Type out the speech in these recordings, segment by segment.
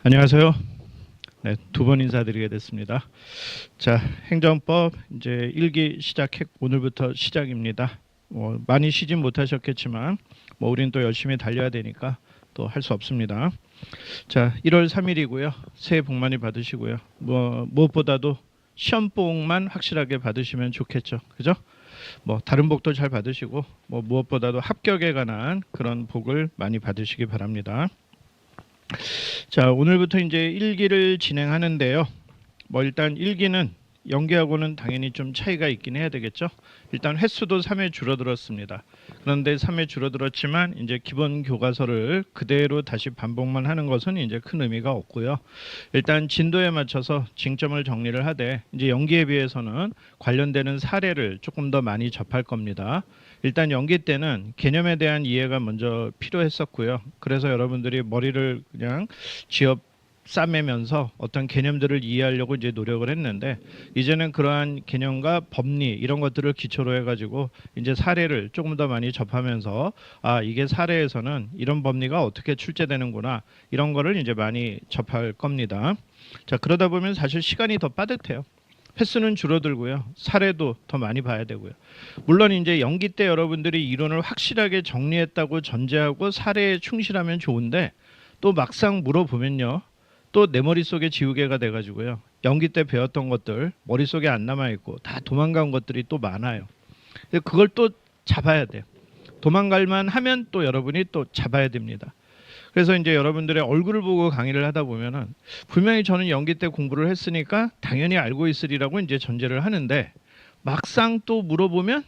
안녕하세요. 네, 두 번 인사드리게 됐습니다. 자, 행정법 이제 1기 오늘부터 시작입니다. 많이 쉬진 못하셨겠지만 우리는 또 열심히 달려야 되니까 또 할 수 없습니다. 자, 1월 3일이고요. 새해 복 많이 받으시고요. 무엇보다도 시험복만 확실하게 받으시면 좋겠죠. 그죠? 다른 복도 잘 받으시고 무엇보다도 합격에 관한 그런 복을 많이 받으시기 바랍니다. 자, 오늘부터 이제 1기를 진행하는데요. 일단 1기는 연기하고는 당연히 좀 차이가 있긴 해야 되겠죠. 일단 횟수도 3회 줄어들었습니다. 그런데 3회 줄어들었지만 이제 기본 교과서를 그대로 다시 반복만 하는 것은 이제 큰 의미가 없고요. 일단 진도에 맞춰서 징점을 정리를 하되 이제 연기에 비해서는 관련되는 사례를 조금 더 많이 접할 겁니다. 일단 연기 때는 개념에 대한 이해가 먼저 필요했었고요. 그래서 여러분들이 머리를 그냥 쥐어 싸매면서 어떤 개념들을 이해하려고 이제 노력을 했는데, 이제는 그러한 개념과 법리 이런 것들을 기초로 해가지고 이제 사례를 조금 더 많이 접하면서 이게 사례에서는 이런 법리가 어떻게 출제되는구나, 이런 거를 이제 많이 접할 겁니다. 자, 그러다 보면 사실 시간이 더 빠듯해요. 횟수는 줄어들고요. 사례도 더 많이 봐야 되고요. 물론 이제 연기 때 여러분들이 이론을 확실하게 정리했다고 전제하고 사례에 충실하면 좋은데, 또 막상 물어보면요, 또 내 머릿속에 지우개가 돼가지고요, 연기 때 배웠던 것들 머릿속에 안 남아있고 다 도망간 것들이 또 많아요. 그걸 또 잡아야 돼요. 도망갈만 하면 또 여러분이 또 잡아야 됩니다. 그래서 이제 여러분들의 얼굴을 보고 강의를 하다 보면은 분명히 저는 연기 때 공부를 했으니까 당연히 알고 있으리라고 이제 전제를 하는데, 막상 또 물어보면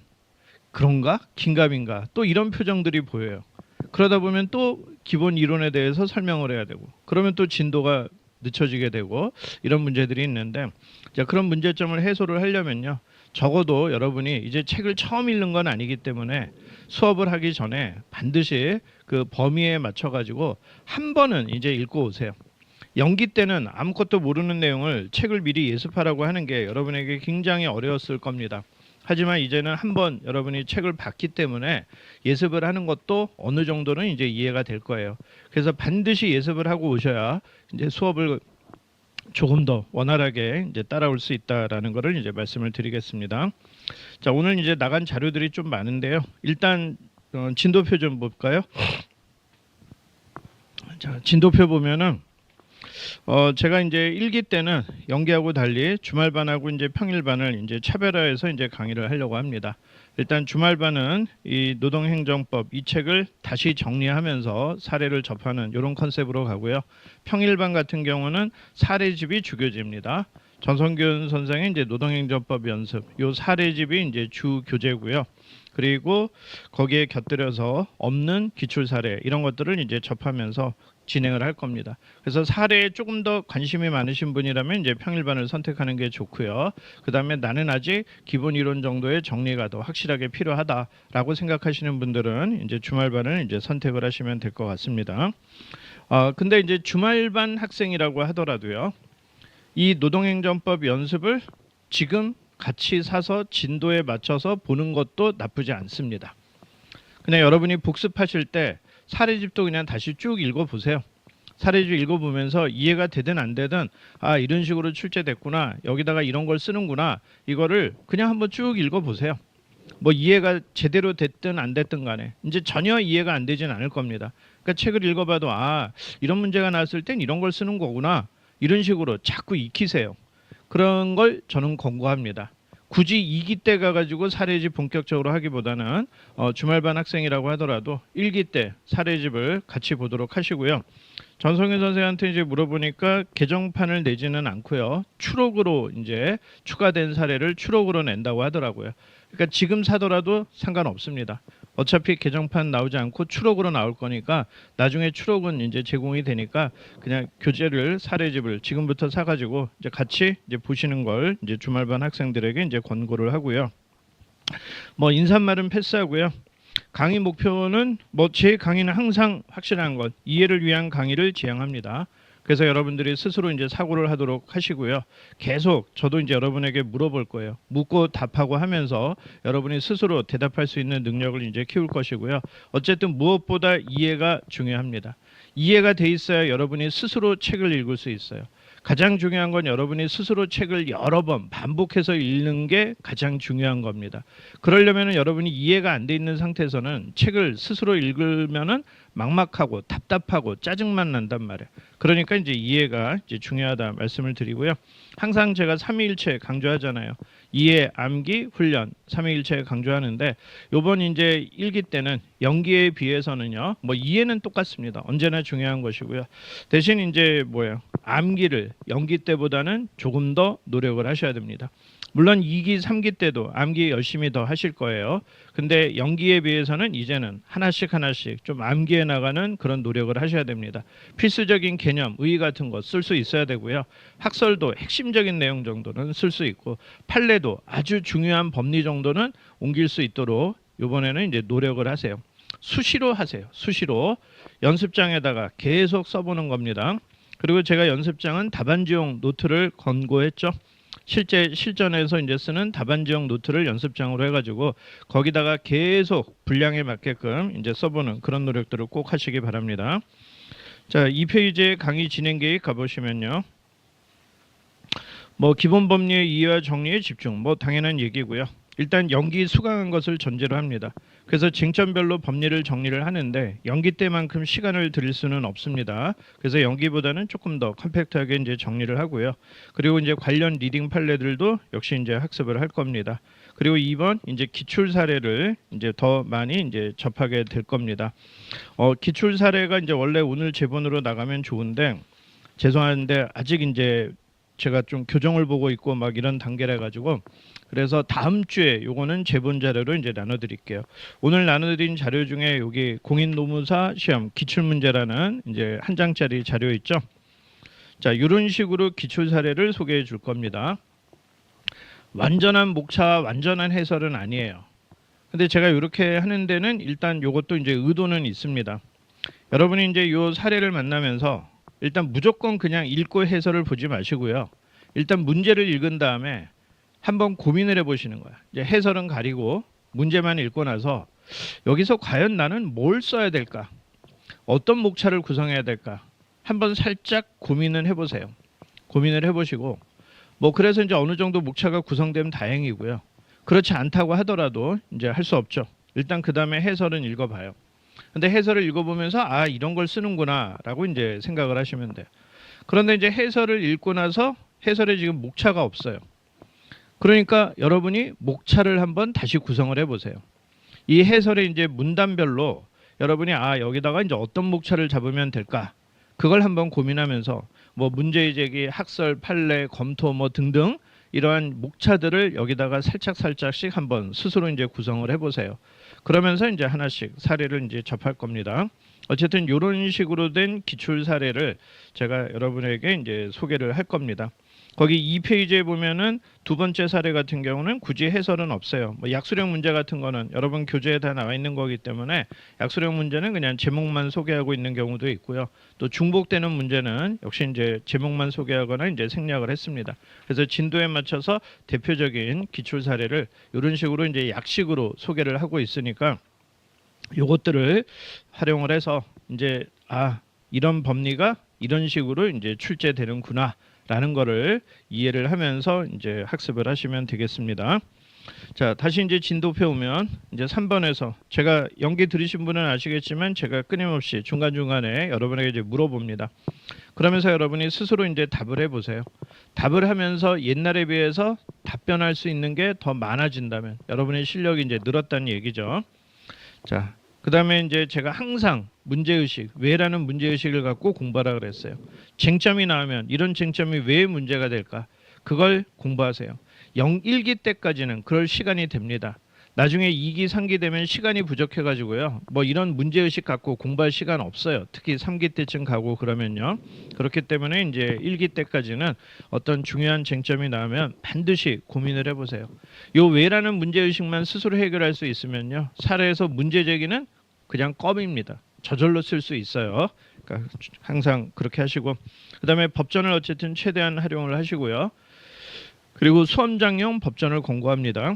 그런가? 긴가민가? 또 이런 표정들이 보여요. 그러다 보면 또 기본 이론에 대해서 설명을 해야 되고, 그러면 또 진도가 늦춰지게 되고, 이런 문제들이 있는데, 자, 그런 문제점을 해소를 하려면요, 적어도 여러분이 이제 책을 처음 읽는 건 아니기 때문에 수업을 하기 전에 반드시 그 범위에 맞춰 가지고 한 번은 이제 읽고 오세요. 연기 때는 아무것도 모르는 내용을 책을 미리 예습하라고 하는 게 여러분에게 굉장히 어려웠을 겁니다. 하지만 이제는 한번 여러분이 책을 봤기 때문에 예습을 하는 것도 어느 정도는 이제 이해가 될 거예요. 그래서 반드시 예습을 하고 오셔야 이제 수업을 조금 더 원활하게 이제 따라올 수 있다라는 것을 이제 말씀을 드리겠습니다. 자, 오늘 이제 나간 자료들이 좀 많은데요. 일단 진도표 좀 볼까요? 자, 진도표 보면은 제가 이제 1기 때는 연기하고 달리 주말반하고 이제 평일반을 이제 차별화해서 이제 강의를 하려고 합니다. 일단 주말반은 이 노동행정법 이 책을 다시 정리하면서 사례를 접하는 이런 컨셉으로 가고요. 평일반 같은 경우는 사례집이 주교재입니다. 전성균 선생의 이제 노동행정법 연습 요 사례집이 이제 주 교재고요. 그리고 거기에 곁들여서 없는 기출 사례 이런 것들을 이제 접하면서 진행을 할 겁니다. 그래서 사례에 조금 더 관심이 많으신 분이라면 이제 평일반을 선택하는 게 좋고요. 그 다음에 나는 아직 기본 이론 정도의 정리가 더 확실하게 필요하다라고 생각하시는 분들은 이제 주말반을 이제 선택을 하시면 될 것 같습니다. 근데 이제 주말반 학생이라고 하더라도요, 이 노동행정법 연습을 지금 같이 사서 진도에 맞춰서 보는 것도 나쁘지 않습니다. 그냥 여러분이 복습하실 때 사례집도 그냥 다시 쭉 읽어보세요. 사례집 읽어보면서 이해가 되든 안 되든 이런 식으로 출제됐구나, 여기다가 이런 걸 쓰는구나, 이거를 그냥 한번 쭉 읽어보세요. 이해가 제대로 됐든 안 됐든 간에 이제 전혀 이해가 안 되진 않을 겁니다. 그러니까 책을 읽어봐도 이런 문제가 나왔을 땐 이런 걸 쓰는 거구나, 이런 식으로 자꾸 익히세요. 그런 걸 저는 권고합니다. 굳이 2기 때 가가지고 사례집 본격적으로 하기보다는 주말반 학생이라고 하더라도 1기 때 사례집을 같이 보도록 하시고요. 전성현 선생한테 이제 물어보니까 개정판을 내지는 않고요, 추록으로 이제 추가된 사례를 추록으로 낸다고 하더라고요. 그러니까 지금 사더라도 상관없습니다. 어차피 개정판 나오지 않고 추록으로 나올 거니까 나중에 추록은 이제 제공이 되니까 그냥 교재를 사례집을 지금부터 사가지고 이제 같이 이제 보시는 걸 이제 주말반 학생들에게 이제 권고를 하고요. 인사말은 패스하고요. 강의 목표는 제 강의는 항상 확실한 것, 이해를 위한 강의를 지향합니다. 그래서 여러분들이 스스로 이제 사고를 하도록 하시고요. 계속 저도 이제 여러분에게 물어볼 거예요. 묻고 답하고 하면서 여러분이 스스로 대답할 수 있는 능력을 이제 키울 것이고요. 어쨌든 무엇보다 이해가 중요합니다. 이해가 돼 있어야 여러분이 스스로 책을 읽을 수 있어요. 가장 중요한 건 여러분이 스스로 책을 여러 번 반복해서 읽는 게 가장 중요한 겁니다. 그러려면 여러분이 이해가 안 돼 있는 상태에서는 책을 스스로 읽으면은 막막하고 답답하고 짜증만 난단 말이에요. 그러니까 이제 이해가 이제 중요하다 말씀을 드리고요. 항상 제가 삼위일체 강조하잖아요. 이해, 암기, 훈련, 삼위일체 강조하는데 요번 이제 일기 때는 연기에 비해서는요. 뭐 이해는 똑같습니다. 언제나 중요한 것이고요. 대신 이제 뭐예요? 암기를 연기 때보다는 조금 더 노력을 하셔야 됩니다. 물론 2기, 3기 때도 암기 열심히 더 하실 거예요. 근데 연기에 비해서는 이제는 하나씩 하나씩 좀 암기해 나가는 그런 노력을 하셔야 됩니다. 필수적인 개념, 의의 같은 거 쓸 수 있어야 되고요. 학설도 핵심적인 내용 정도는 쓸 수 있고 판례도 아주 중요한 법리 정도는 옮길 수 있도록 이번에는 이제 노력을 하세요. 수시로 하세요. 수시로 연습장에다가 계속 써보는 겁니다. 그리고 제가 연습장은 답안지용 노트를 권고했죠. 실제 실전에서 이제 쓰는 답안지용 노트를 연습장으로 해가지고 거기다가 계속 분량에 맞게끔 이제 써보는 그런 노력들을 꼭 하시기 바랍니다. 자, 2페이지에 강의 진행 계획 가보시면요. 뭐 기본 법리의 이해와 정리에 집중, 뭐 당연한 얘기고요. 일단 연기 수강한 것을 전제로 합니다. 그래서 쟁점별로 법리를 정리를 하는데 연기 때만큼 시간을 들일 수는 없습니다. 그래서 연기보다는 조금 더 컴팩트하게 이제 정리를 하고요. 그리고 이제 관련 리딩 판례들도 역시 이제 학습을 할 겁니다. 그리고 2번 이제 기출 사례를 이제 더 많이 이제 접하게 될 겁니다. 기출 사례가 이제 원래 오늘 제본으로 나가면 좋은데 죄송한데 아직 이제 제가 좀 교정을 보고 있고 막 이런 단계라 가지고 그래서 다음 주에 요거는 제본 자료로 이제 나눠드릴게요. 오늘 나눠드린 자료 중에 여기 공인노무사 시험 기출문제라는 이제 한 장짜리 자료 있죠. 자, 이런 식으로 기출 사례를 소개해 줄 겁니다. 완전한 목차와 완전한 해설은 아니에요. 근데 제가 이렇게 하는 데는 일단 요것도 이제 의도는 있습니다. 여러분이 이제 요 사례를 만나면서 일단 무조건 그냥 읽고 해설을 보지 마시고요. 일단 문제를 읽은 다음에 한번 고민을 해보시는 거야. 이제 해설은 가리고 문제만 읽고 나서 여기서 과연 나는 뭘 써야 될까? 어떤 목차를 구성해야 될까? 한번 살짝 고민을 해보세요. 고민을 해보시고 뭐 그래서 이제 어느 정도 목차가 구성되면 다행이고요. 그렇지 않다고 하더라도 이제 할 수 없죠. 일단 그 다음에 해설은 읽어봐요. 근데 해설을 읽어보면서 아 이런 걸 쓰는구나라고 이제 생각을 하시면 돼요. 그런데 이제 해설을 읽고 나서 해설에 지금 목차가 없어요. 그러니까 여러분이 목차를 한번 다시 구성을 해보세요. 이 해설의 이제 문단별로 여러분이 아 여기다가 이제 어떤 목차를 잡으면 될까? 그걸 한번 고민하면서 뭐 문제 제기, 학설, 판례, 검토 뭐 등등 이러한 목차들을 여기다가 살짝씩 한번 스스로 이제 구성을 해보세요. 그러면서 이제 하나씩 사례를 이제 접할 겁니다. 어쨌든 이런 식으로 된 기출 사례를 제가 여러분에게 이제 소개를 할 겁니다. 거기 2페이지에 보면은 두 번째 사례 같은 경우는 굳이 해설은 없어요. 뭐 약수령 문제 같은 거는 여러분 교재에 다 나와 있는 거기 때문에 약수령 문제는 그냥 제목만 소개하고 있는 경우도 있고요. 또 중복되는 문제는 역시 이제 제목만 소개하거나 이제 생략을 했습니다. 그래서 진도에 맞춰서 대표적인 기출 사례를 이런 식으로 이제 약식으로 소개를 하고 있으니까 요것들을 활용을 해서 이제 아 이런 법리가 이런 식으로 이제 출제되는구나. 라는 거를 이해를 하면서 이제 학습을 하시면 되겠습니다. 자, 다시 이제 진도표 오면 이제 3번에서 제가 연기 들으신 분은 아시겠지만 제가 끊임없이 중간중간에 여러분에게 이제 물어봅니다. 그러면서 여러분이 스스로 이제 답을 해보세요. 답을 하면서 옛날에 비해서 답변할 수 있는 게 더 많아진다면 여러분의 실력이 이제 늘었다는 얘기죠. 자, 그 다음에 이제 제가 항상 문제의식, 왜라는 문제의식을 갖고 공부하라 그랬어요. 쟁점이 나오면 이런 쟁점이 왜 문제가 될까? 그걸 공부하세요. 1기 때까지는 그럴 시간이 됩니다. 나중에 2기, 3기 되면 시간이 부족해가지고요. 뭐 이런 문제의식 갖고 공부할 시간 없어요. 특히 3기 때쯤 가고 그러면요. 그렇기 때문에 이제 1기 때까지는 어떤 중요한 쟁점이 나오면 반드시 고민을 해보세요. 요 왜라는 문제의식만 스스로 해결할 수 있으면요. 사례에서 문제 제기는 그냥 껌입니다. 저절로 쓸 수 있어요. 그러니까 항상 그렇게 하시고, 그다음에 법전을 어쨌든 최대한 활용을 하시고요. 그리고 수험장용 법전을 권고합니다.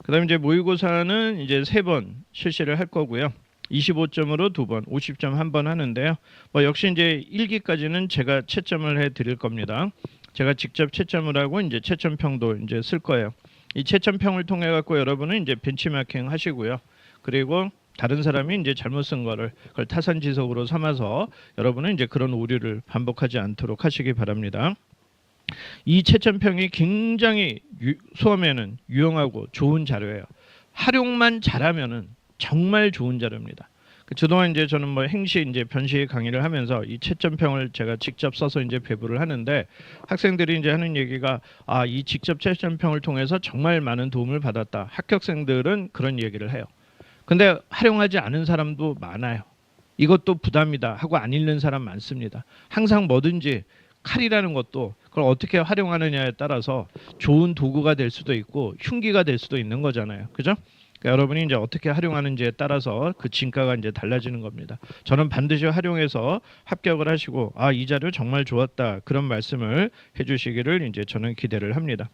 그다음에 이제 모의고사는 이제 3번 실시를 할 거고요. 25점으로 2번, 50점 1번 하는데요. 뭐 역시 이제 1기까지는 제가 채점을 해 드릴 겁니다. 제가 직접 채점을 하고 이제 채점평도 이제 쓸 거예요. 이 채점평을 통해 갖고 여러분은 이제 벤치마킹 하시고요. 그리고 다른 사람이 이제 잘못 쓴 거를 그걸 타산지석으로 삼아서 여러분은 이제 그런 오류를 반복하지 않도록 하시기 바랍니다. 이 채점평이 굉장히 수험에는 유용하고 좋은 자료예요. 활용만 잘하면은 정말 좋은 자료입니다. 그동안 이제 저는 뭐 행시 이제 변시 강의를 하면서 이 채점평을 제가 직접 써서 이제 배부를 하는데, 학생들이 이제 하는 얘기가 이 직접 채점평을 통해서 정말 많은 도움을 받았다. 합격생들은 그런 얘기를 해요. 근데 활용하지 않은 사람도 많아요. 이것도 부담이다 하고 안 읽는 사람 많습니다. 항상 뭐든지 칼이라는 것도 그걸 어떻게 활용하느냐에 따라서 좋은 도구가 될 수도 있고 흉기가 될 수도 있는 거잖아요. 그죠? 그러니까 여러분이 이제 어떻게 활용하는지에 따라서 그 진가가 이제 달라지는 겁니다. 저는 반드시 활용해서 합격을 하시고 이 자료 정말 좋았다 그런 말씀을 해주시기를 이제 저는 기대를 합니다.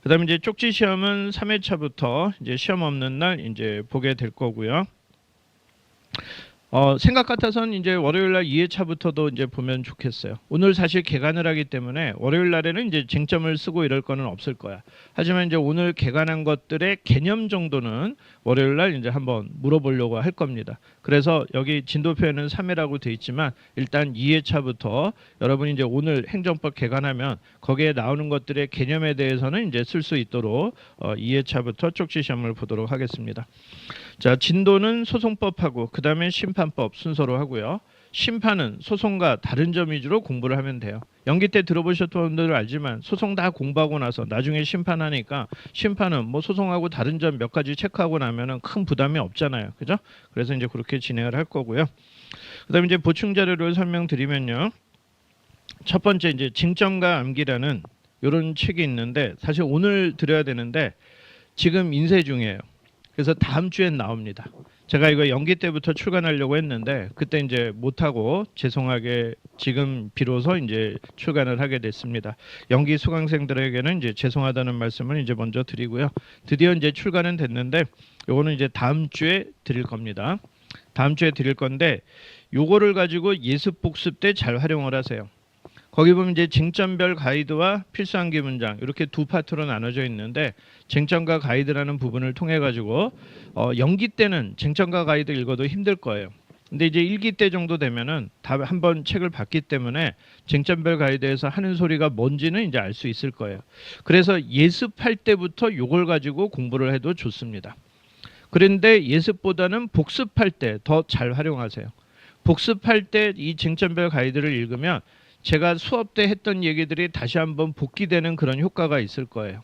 그다음에 이제 쪽지 시험은 3회차부터 이제 시험 없는 날 이제 보게 될 거고요. 생각 같아서는 이제 월요일 날 2회차부터도 이제 보면 좋겠어요. 오늘 사실 개간을 하기 때문에 월요일 날에는 이제 쟁점을 쓰고 이럴 거는 없을 거야. 하지만 이제 오늘 개간한 것들의 개념 정도는 월요일 날 이제 한번 물어보려고 할 겁니다. 그래서 여기 진도표에는 3회라고 돼 있지만 일단 2회차부터 여러분이 이제 오늘 행정법 개간하면 거기에 나오는 것들의 개념에 대해서는 이제 쓸 수 있도록 2회차부터 쪽지 시험을 보도록 하겠습니다. 자, 진도는 소송법하고 그 다음에 심판법 순서로 하고요. 심판은 소송과 다른 점 위주로 공부를 하면 돼요. 연기 때 들어보셨던 분들은 알지만 소송 다 공부하고 나서 나중에 심판하니까 심판은 뭐 소송하고 다른 점 몇 가지 체크하고 나면은 큰 부담이 없잖아요. 그죠? 그래서 이제 그렇게 진행을 할 거고요. 그다음에 이제 보충 자료를 설명드리면요. 첫 번째 이제 징점과 암기라는 이런 책이 있는데 사실 오늘 드려야 되는데 지금 인쇄 중이에요. 그래서 다음 주엔 나옵니다. 제가 이거 연기 때부터 출간하려고 했는데 그때 이제 못하고 죄송하게 지금 비로소 이제 출간을 하게 됐습니다. 연기 수강생들에게는 이제 죄송하다는 말씀을 이제 먼저 드리고요. 드디어 이제 출간은 됐는데 요거는 이제 다음 주에 드릴 겁니다. 다음 주에 드릴 건데 요거를 가지고 예습 복습 때 잘 활용을 하세요. 거기 보면 이제 쟁점별 가이드와 필수암기 문장 이렇게 두 파트로 나눠져 있는데 쟁점과 가이드라는 부분을 통해 가지고 연기 때는 쟁점과 가이드 읽어도 힘들 거예요. 근데 이제 1기 때 정도 되면은 다 한번 책을 봤기 때문에 쟁점별 가이드에서 하는 소리가 뭔지는 이제 알 수 있을 거예요. 그래서 예습할 때부터 요걸 가지고 공부를 해도 좋습니다. 그런데 예습보다는 복습할 때 더 잘 활용하세요. 복습할 때 이 쟁점별 가이드를 읽으면 제가 수업 때 했던 얘기들이 다시 한번 복기되는 그런 효과가 있을 거예요.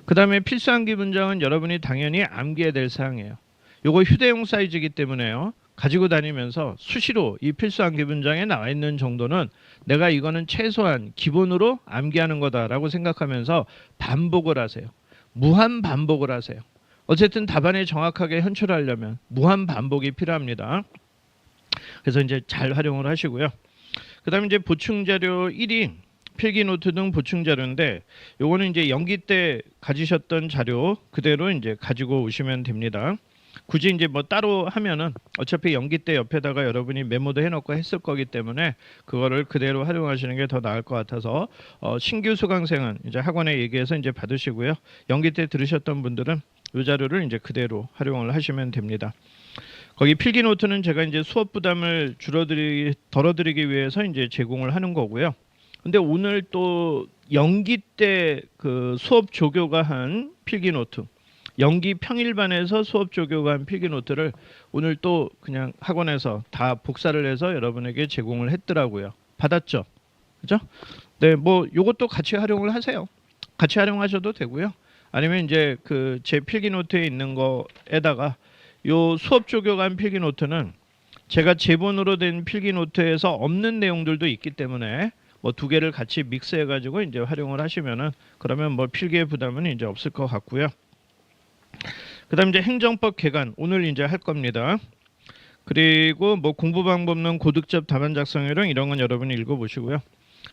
그 다음에 필수암기 문장은 여러분이 당연히 암기해야 될 사항이에요. 요거 휴대용 사이즈이기 때문에요. 가지고 다니면서 수시로 이 필수암기 문장에 나와 있는 정도는 내가 이거는 최소한 기본으로 암기하는 거다라고 생각하면서 반복을 하세요. 무한 반복을 하세요. 어쨌든 답안에 정확하게 현출하려면 무한 반복이 필요합니다. 그래서 이제 잘 활용을 하시고요. 그 다음에 이제 보충 자료 1이 필기 노트 등 보충 자료인데 요거는 이제 연기 때 가지셨던 자료 그대로 이제 가지고 오시면 됩니다. 굳이 이제 뭐 따로 하면은 어차피 연기 때 옆에다가 여러분이 메모도 해놓고 했을 거기 때문에 그거를 그대로 활용하시는 게 더 나을 것 같아서 신규 수강생은 이제 학원에 얘기해서 이제 받으시고요. 연기 때 들으셨던 분들은 이 자료를 이제 그대로 활용을 하시면 됩니다. 거기 필기 노트는 제가 이제 수업 부담을 덜어드리기 위해서 이제 제공을 하는 거고요. 근데 오늘 또 연기 때 그 수업 조교가 한 필기 노트, 연기 평일반에서 수업 조교가 한 필기 노트를 오늘 또 그냥 학원에서 다 복사를 해서 여러분에게 제공을 했더라고요. 받았죠? 그죠? 네, 뭐 요것도 같이 활용을 하세요. 같이 활용하셔도 되고요. 아니면 이제 그 제 필기 노트에 있는 거에다가 요 수업 조교관 필기 노트는 제가 제본으로 된 필기 노트에서 없는 내용들도 있기 때문에 뭐 두 개를 같이 믹스해 가지고 이제 활용을 하시면은 그러면 뭐 필기의 부담은 이제 없을 것 같고요. 그다음 이제 행정법 개관 오늘 이제 할 겁니다. 그리고 뭐 공부 방법론 고득점 답안 작성 요령 이런 건 여러분이 읽어보시고요.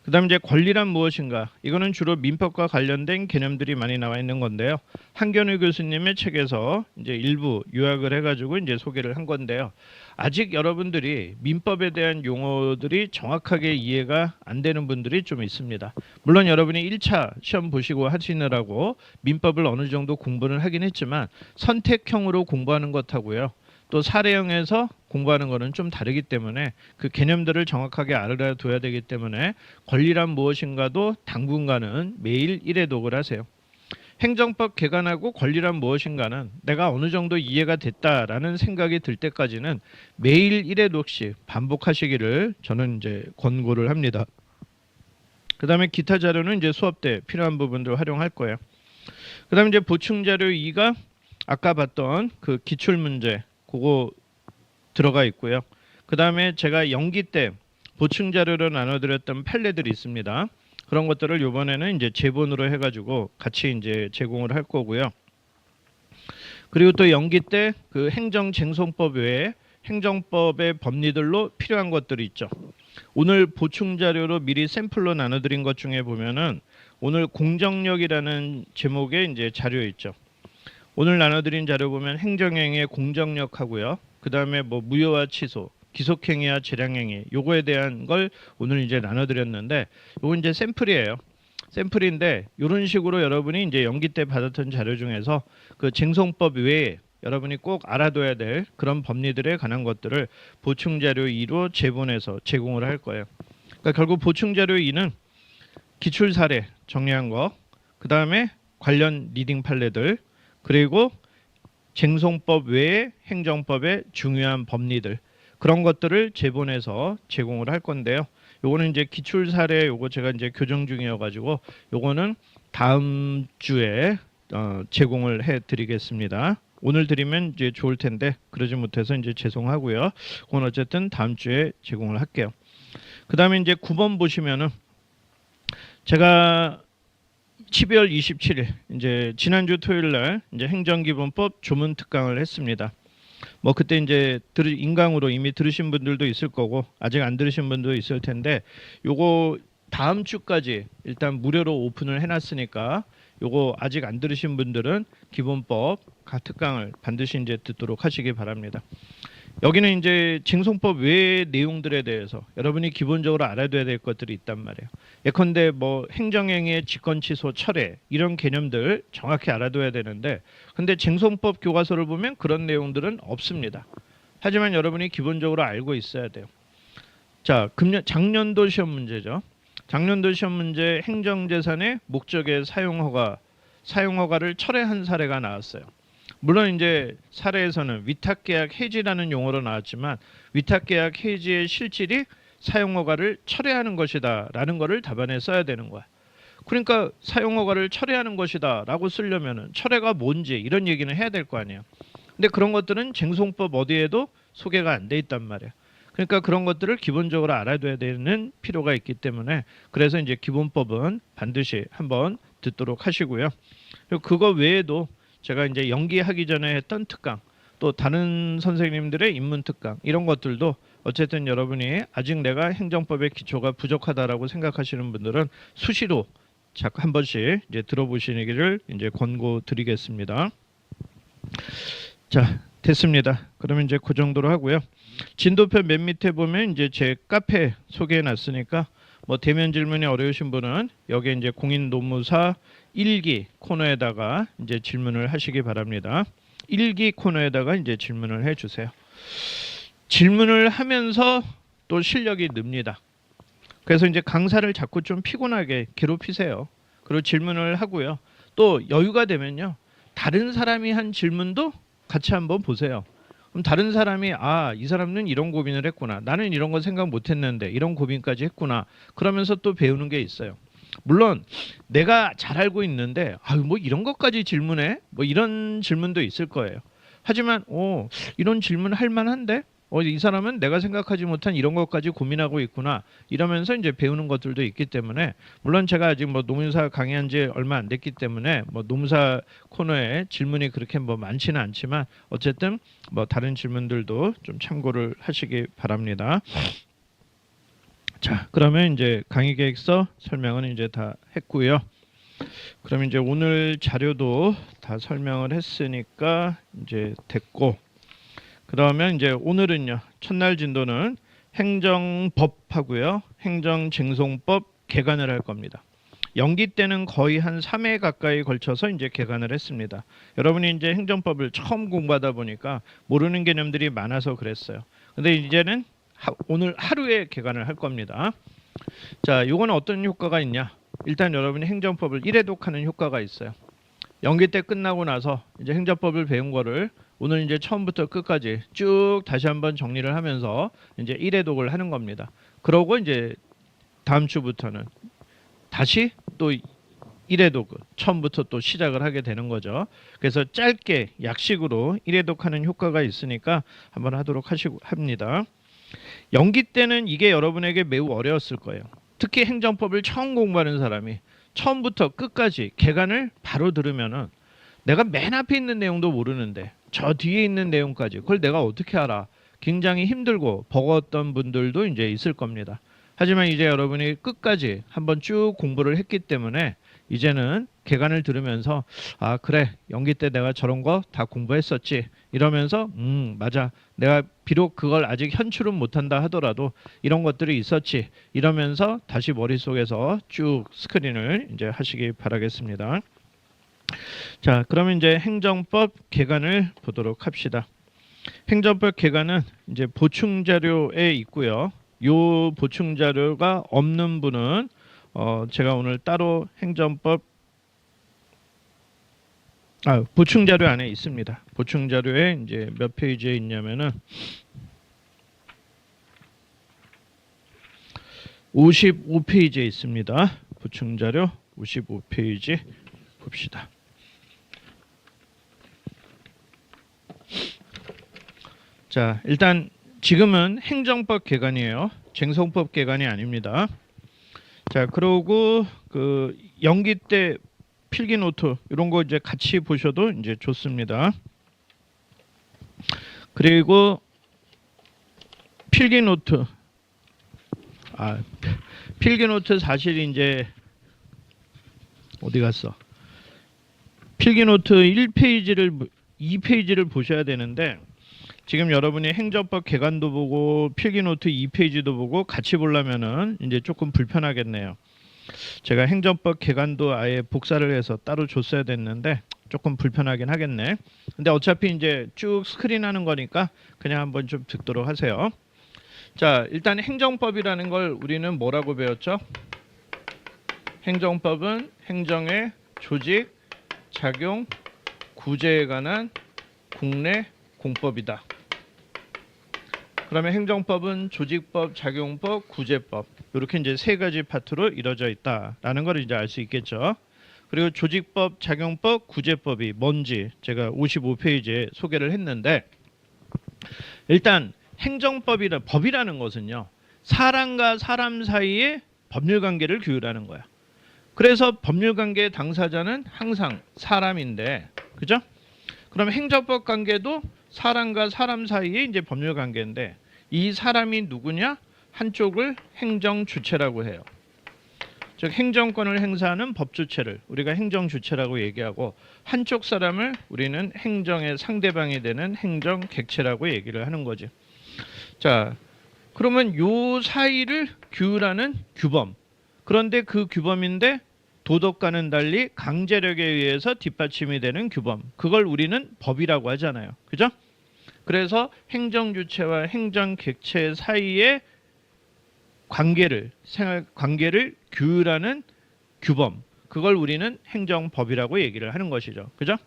그다음 이제 권리란 무엇인가? 이거는 주로 민법과 관련된 개념들이 많이 나와 있는 건데요. 한견우 교수님의 책에서 이제 일부 요약을 해가지고 이제 소개를 한 건데요. 아직 여러분들이 민법에 대한 용어들이 정확하게 이해가 안 되는 분들이 좀 있습니다. 물론 여러분이 1차 시험 보시고 하시느라고 민법을 어느 정도 공부를 하긴 했지만 선택형으로 공부하는 것하고요. 또 사례형에서 공부하는 거는 좀 다르기 때문에 그 개념들을 정확하게 알아둬야 되기 때문에 권리란 무엇인가도 당분간은 매일 1회 독을 하세요. 행정법 개관하고 권리란 무엇인가는 내가 어느 정도 이해가 됐다라는 생각이 들 때까지는 매일 1회 독씩 반복하시기를 저는 이제 권고를 합니다. 그 다음에 기타 자료는 이제 수업 때 필요한 부분들 활용할 거예요. 그 다음에 이제 보충 자료 2가 아까 봤던 그 기출 문제 그거 들어가 있고요. 그 다음에 제가 연기 때 보충 자료로 나눠드렸던 판례들이 있습니다. 그런 것들을 이번에는 이제 제본으로 해가지고 같이 이제 제공을 할 거고요. 그리고 또 연기 때 그 행정쟁송법 외에 행정법의 법리들로 필요한 것들이 있죠. 오늘 보충 자료로 미리 샘플로 나눠드린 것 중에 보면은 오늘 공정력이라는 제목의 이제 자료 있죠. 오늘 나눠드린 자료 보면 행정행위의 공정력하고요. 그 다음에 뭐 무효와 취소, 기속행위와 재량행위 요거에 대한 걸 오늘 이제 나눠드렸는데 요거 이제 샘플이에요. 샘플인데 이런 식으로 여러분이 이제 연기 때 받았던 자료 중에서 그 쟁송법 외에 여러분이 꼭 알아둬야 될 그런 법리들에 관한 것들을 보충 자료 2로 제본해서 제공을 할 거예요. 그러니까 결국 보충 자료 2는 기출 사례 정리한 거, 그 다음에 관련 리딩 판례들, 그리고 쟁송법 외에 행정법의 중요한 법리들 그런 것들을 제본해서 제공을 할 건데요. 요거는 이제 기출 사례 요거 제가 이제 교정 중이어 가지고 요거는 다음 주에 제공을 해 드리겠습니다. 오늘 드리면 이제 좋을 텐데 그러지 못해서 이제 죄송하고요. 그건 어쨌든 다음 주에 제공을 할게요. 그다음에 이제 9번 보시면은 제가 12월 27일 이제 지난주 토요일 날 이제 행정기본법 조문 특강을 했습니다. 뭐 그때 이제 인강으로 이미 들으신 분들도 있을 거고 아직 안 들으신 분도 있을 텐데 요거 다음 주까지 일단 무료로 오픈을 해놨으니까 요거 아직 안 들으신 분들은 기본법 특강을 반드시 이제 듣도록 하시기 바랍니다. 여기는 이제 쟁송법 외의 내용들에 대해서 여러분이 기본적으로 알아둬야 될 것들이 있단 말이에요. 예컨대 뭐 행정행위의 직권취소 철회 이런 개념들 정확히 알아둬야 되는데 근데 쟁송법 교과서를 보면 그런 내용들은 없습니다. 하지만 여러분이 기본적으로 알고 있어야 돼요. 자, 작년도 시험 문제죠. 작년도 시험 문제 행정재산의 목적의 사용허가를 철회한 사례가 나왔어요. 물론 이제 사례에서는 위탁계약 해지라는 용어로 나왔지만 위탁계약 해지의 실질이 사용허가를 철회하는 것이다라는 것을 답안에 써야 되는 거야. 그러니까 사용허가를 철회하는 것이다라고 쓰려면은 철회가 뭔지 이런 얘기는 해야 될 거 아니에요. 근데 그런 것들은 쟁송법 어디에도 소개가 안 돼 있단 말이에요. 그러니까 그런 것들을 기본적으로 알아둬야 되는 필요가 있기 때문에 그래서 이제 기본법은 반드시 한번 듣도록 하시고요. 그리고 그거 외에도 제가 이제 연기하기 전에 했던 특강 또 다른 선생님들의 입문 특강 이런 것들도 어쨌든 여러분이 아직 내가 행정법의 기초가 부족하다라고 생각하시는 분들은 수시로 한 번씩 이제 들어보시기를 이제 권고드리겠습니다. 자, 됐습니다. 그러면 이제 그 정도로 하고요. 진도표 맨 밑에 보면 이제 제 카페 소개해 놨으니까 뭐 대면 질문이 어려우신 분은 여기 이제 공인노무사 1기 코너에다가 이제 질문을 하시기 바랍니다. 1기 코너에다가 이제 질문을 해 주세요. 질문을 하면서 또 실력이 늡니다. 그래서 이제 강사를 자꾸 좀 피곤하게 괴롭히세요. 그리고 질문을 하고요. 또 여유가 되면요. 다른 사람이 한 질문도 같이 한번 보세요. 그럼 다른 사람이 이 사람은 이런 고민을 했구나. 나는 이런 거 생각 못 했는데 이런 고민까지 했구나. 그러면서 또 배우는 게 있어요. 물론 내가 잘 알고 있는데 뭐 이런 것까지 질문해? 뭐 이런 질문도 있을 거예요. 하지만 이런 질문 할 만한데? 이 사람은 내가 생각하지 못한 이런 것까지 고민하고 있구나 이러면서 이제 배우는 것들도 있기 때문에 물론 제가 아직 뭐 노무사 강의한 지 얼마 안 됐기 때문에 뭐 노무사 코너에 질문이 그렇게 뭐 많지는 않지만 어쨌든 뭐 다른 질문들도 좀 참고를 하시기 바랍니다. 자, 그러면 이제 강의 계획서 설명은 이제 다 했고요. 그럼 이제 오늘 자료도 다 설명을 했으니까 이제 됐고, 그러면 이제 오늘은요, 첫날 진도는 행정법하고요, 행정쟁송법 개관을 할 겁니다. 연기 때는 거의 한 3회 가까이 걸쳐서 이제 개관을 했습니다. 여러분이 이제 행정법을 처음 공부하다 보니까 모르는 개념들이 많아서 그랬어요. 근데 이제는 오늘 하루에 개관을 할 겁니다. 자, 이거는 어떤 효과가 있냐? 일단 여러분이 행정법을 1회독하는 효과가 있어요. 연기 때 끝나고 나서 이제 행정법을 배운 거를 오늘 이제 처음부터 끝까지 쭉 다시 한번 정리를 하면서 이제 1회독을 하는 겁니다. 그러고 이제 다음 주부터는 다시 또 1회독 처음부터 또 시작을 하게 되는 거죠. 그래서 짧게 약식으로 1회독하는 효과가 있으니까 한번 하도록 합니다. 연기 때는 이게 여러분에게 매우 어려웠을 거예요. 특히 행정법을 처음 공부하는 사람이 처음부터 끝까지 개관을 바로 들으면은 내가 맨 앞에 있는 내용도 모르는데 저 뒤에 있는 내용까지 그걸 내가 어떻게 알아? 굉장히 힘들고 버거웠던 분들도 이제 있을 겁니다. 하지만 이제 여러분이 끝까지 한번 쭉 공부를 했기 때문에 이제는 개관을 들으면서 아 그래 연기 때 내가 저런 거 다 공부했었지 이러면서 맞아 내가 비록 그걸 아직 현출은 못한다 하더라도 이런 것들이 있었지 이러면서 다시 머릿속에서 쭉 스크린을 이제 하시기 바라겠습니다. 자, 그러면 이제 행정법 개관을 보도록 합시다. 행정법 개관은 이제 보충 자료에 있고요. 요 보충 자료가 없는 분은 제가 오늘 따로 행정법 보충 자료 안에 있습니다. 보충 자료에 이제 몇 페이지에 있냐면은 55페이지에 있습니다. 보충 자료 55페이지 봅시다. 자, 일단 지금은 행정법 개관이에요. 쟁송법 개관이 아닙니다. 자, 그러고 그 연기 때 필기 노트 이런 거 이제 같이 보셔도 이제 좋습니다. 그리고 필기 노트 필기 노트 사실 이제 어디 갔어? 필기 노트 1페이지를 2페이지를 보셔야 되는데 지금 여러분이 행정법 개관도 보고 필기 노트 2페이지도 보고 같이 보려면은 이제 조금 불편하겠네요. 제가 행정법 개관도 아예 복사를 해서 따로 줬어야 됐는데 조금 불편하긴 하겠네. 근데 어차피 이제 쭉 스크린 하는 거니까 그냥 한번 좀 듣도록 하세요. 자, 일단 행정법이라는 걸 우리는 뭐라고 배웠죠? 행정법은 행정의 조직, 작용, 구제에 관한 국내 공법이다. 그러면 행정법은 조직법, 작용법, 구제법 이렇게 이제 세 가지 파트로 이루어져 있다라는 걸 이제 알 수 있겠죠. 그리고 조직법, 작용법, 구제법이 뭔지 제가 55페이지에 소개를 했는데 일단 법이라는 것은요. 사람과 사람 사이의 법률 관계를 규율하는 거야. 그래서 법률 관계의 당사자는 항상 사람인데, 그죠? 그럼 행정법 관계도 사람과 사람 사이의 이제 법률 관계인데 이 사람이 누구냐? 한쪽을 행정 주체라고 해요. 즉 행정권을 행사하는 법 주체를 우리가 행정 주체라고 얘기하고 한쪽 사람을 우리는 행정의 상대방이 되는 행정 객체라고 얘기를 하는 거지. 자, 그러면 요 사이를 규율하는 규범. 그런데 그 규범인데 도덕과는 달리 강제력에 의해서 뒷받침이 되는 규범. 그걸 우리는 법이라고 하잖아요. 그죠? 그래서 행정주체와 행정객체 사이의 생활 관계를 규율하는 규범. 그걸 우리는 행정법이라고 얘기를 하는 것이죠. 그죠?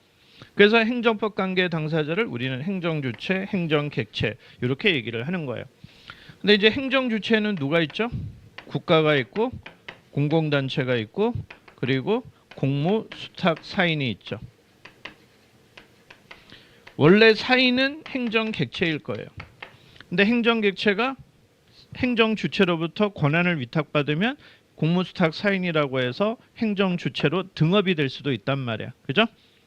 그래서 행정법 관계 당사자를 우리는 행정주체, 행정객체 이렇게 얘기를 하는 거예요. 근데 이제 행정주체는 누가 있죠? 국가가 있고 공공단체가 있고 그리고 공무, 수탁, 사인이 있죠. 원래 사인은 행정 객체일 거예요. 근데 행정객체가 행정주체로부터 권한을 위탁받으면 공무수탁 사인이라고 해서 행정주체로 등업이 될 수도 있단 말이야. 그죠?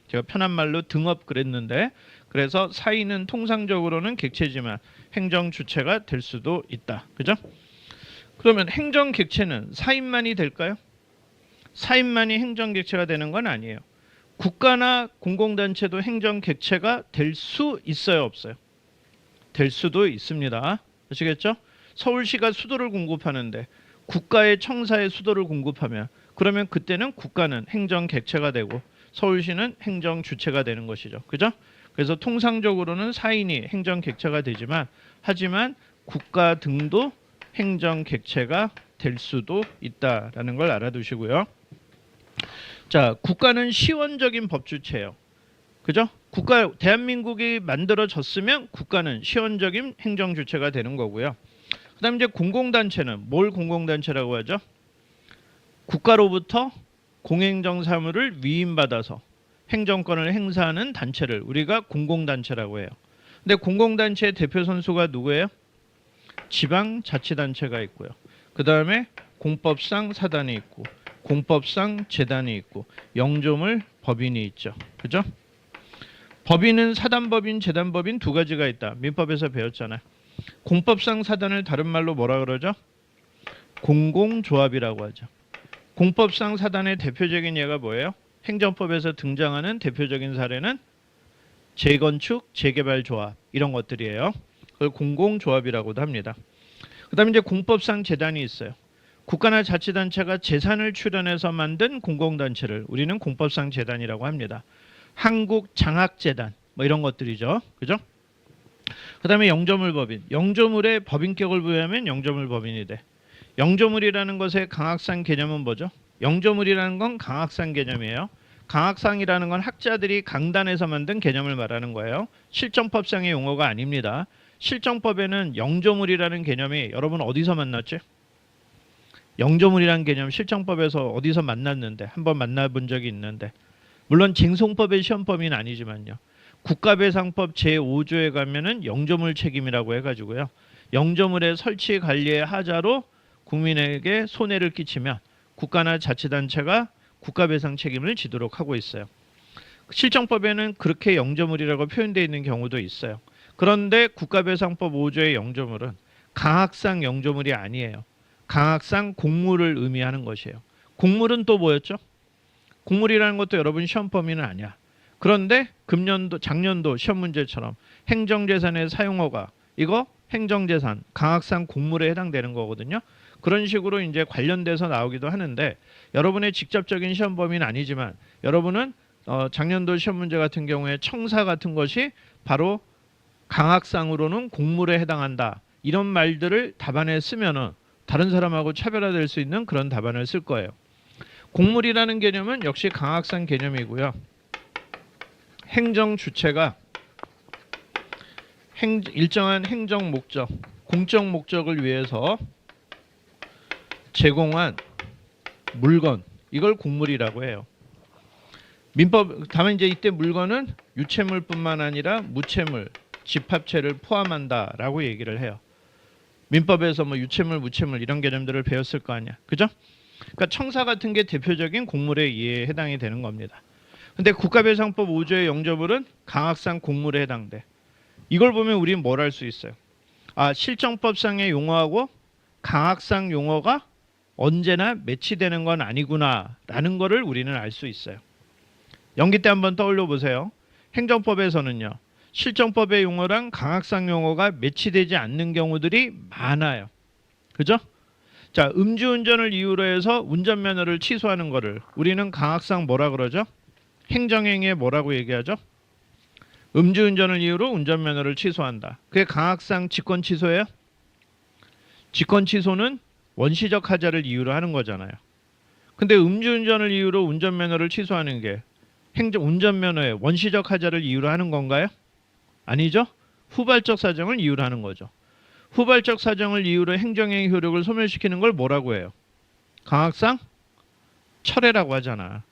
제가 편한 말로 등업 그랬는데, 그래서 사인은 통상적으로는 객체지만 행정주체가 될 수도 있다. 그죠? 그러면 행정객체는 사인만이 될까요? 사인만이 행정객체가 되는 건 아니에요. 국가나 공공단체도 행정객체가 될 수 있어요, 없어요? 될 수도 있습니다. 아시겠죠? 서울시가 수도를 공급하는데 국가의 청사에 수도를 공급하면, 그러면 그때는 국가는 행정객체가 되고 서울시는 행정주체가 되는 것이죠. 그죠? 그래서 통상적으로는 사인이 행정객체가 되지만, 하지만 국가 등도 행정객체가 될 수도 있다라는 걸 알아두시고요. 자, 국가는 시원적인 법주체예요. 그죠? 국가, 대한민국이 만들어졌으면 국가는 시원적인 행정주체가 되는 거고요. 그 다음 이제 공공단체는 뭘 공공단체라고 하죠? 국가로부터 공행정 사무를 위임받아서 행정권을 행사하는 단체를 우리가 공공단체라고 해요. 근데 공공단체의 대표 선수가 누구예요? 지방자치단체가 있고요. 그 다음에 공법상 사단이 있고, 공법상 재단이 있고, 영조물 법인이 있죠. 그죠? 법인은 사단법인, 재단법인 두 가지가 있다. 민법에서 배웠잖아요. 공법상 사단을 다른 말로 뭐라 그러죠? 공공조합이라고 하죠. 공법상 사단의 대표적인 예가 뭐예요? 행정법에서 등장하는 대표적인 사례는 재건축, 재개발조합 이런 것들이에요. 그걸 공공조합이라고도 합니다. 그 다음에 이제 공법상 재단이 있어요. 국가나 자치단체가 재산을 출연해서 만든 공공단체를 우리는 공법상 재단이라고 합니다. 한국장학재단 뭐 이런 것들이죠. 그죠? 그 다음에 영조물법인. 영조물에 법인격을 부여하면 영조물법인이 돼. 영조물이라는 것의 강학상 개념은 뭐죠? 영조물이라는 건 강학상 개념이에요. 강학상이라는 건 학자들이 강단에서 만든 개념을 말하는 거예요. 실정법상의 용어가 아닙니다. 실정법에는 영조물이라는 개념이 여러분 어디서 만났지? 영조물이라는 개념 실정법에서 어디서 만났는데, 한번 만나본 적이 있는데, 물론 징송법의 시험범위는 아니지만요. 국가배상법 제5조에 가면은 영조물 책임이라고 해가지고요. 영조물의 설치 관리의 하자로 국민에게 손해를 끼치면 국가나 자치단체가 국가배상 책임을 지도록 하고 있어요. 실정법에는 그렇게 영조물이라고 표현되어 있는 경우도 있어요. 그런데 국가배상법 5조의 영조물은 강학상 영조물이 아니에요. 강학상 공물을 의미하는 것이에요. 공물은 또 뭐였죠? 공물이라는 것도 여러분 시험 범위는 아니야. 그런데 금년도, 작년도 시험 문제처럼 행정재산의 사용허가, 이거 행정재산, 강학상 공물에 해당되는 거거든요. 그런 식으로 이제 관련돼서 나오기도 하는데, 여러분의 직접적인 시험 범위는 아니지만 여러분은 작년도 시험 문제 같은 경우에 청사 같은 것이 바로 강학상으로는 공물에 해당한다. 이런 말들을 답안에 쓰면은 다른 사람하고 차별화될 수 있는 그런 답안을 쓸 거예요. 공물이라는 개념은 역시 강학상 개념이고요. 행정 주체가 일정한 행정 목적, 공적 목적을 위해서 제공한 물건, 이걸 공물이라고 해요. 민법, 다만 이제 이때 물건은 유체물뿐만 아니라 무체물, 집합체를 포함한다라고 얘기를 해요. 민법에서 뭐 유체물, 무체물 이런 개념들을 배웠을 거 아니야. 그죠? 그러니까 청사 같은 게 대표적인 공물의 예에 해당이 되는 겁니다. 근데 국가배상법 5조의 영조물은 강학상 공물에 해당돼. 이걸 보면 우리는 뭘 할 수 있어요? 아, 실정법상의 용어하고 강학상 용어가 언제나 매치되는 건 아니구나라는 거를 우리는 알 수 있어요. 연기 때 한번 떠올려 보세요. 행정법에서는요, 실정법의 용어랑 강학상 용어가 매치되지 않는 경우들이 많아요. 그죠? 자, 음주운전을 이유로 해서 운전면허를 취소하는 거를 우리는 강학상 뭐라 그러죠? 행정행위에 뭐라고 얘기하죠? 음주운전을 이유로 운전면허를 취소한다. 그게 강학상 직권 취소예요? 직권 취소는 원시적 하자를 이유로 하는 거잖아요. 근데 음주운전을 이유로 운전면허를 취소하는 게 운전면허의 원시적 하자를 이유로 하는 건가요? 아니죠. 후발적 사정을 이유로 하는 거죠. 후발적 사정을 이유로 행정행위 효력을 소멸시키는 걸 뭐라고 해요? 강학상 철회라고 하잖아.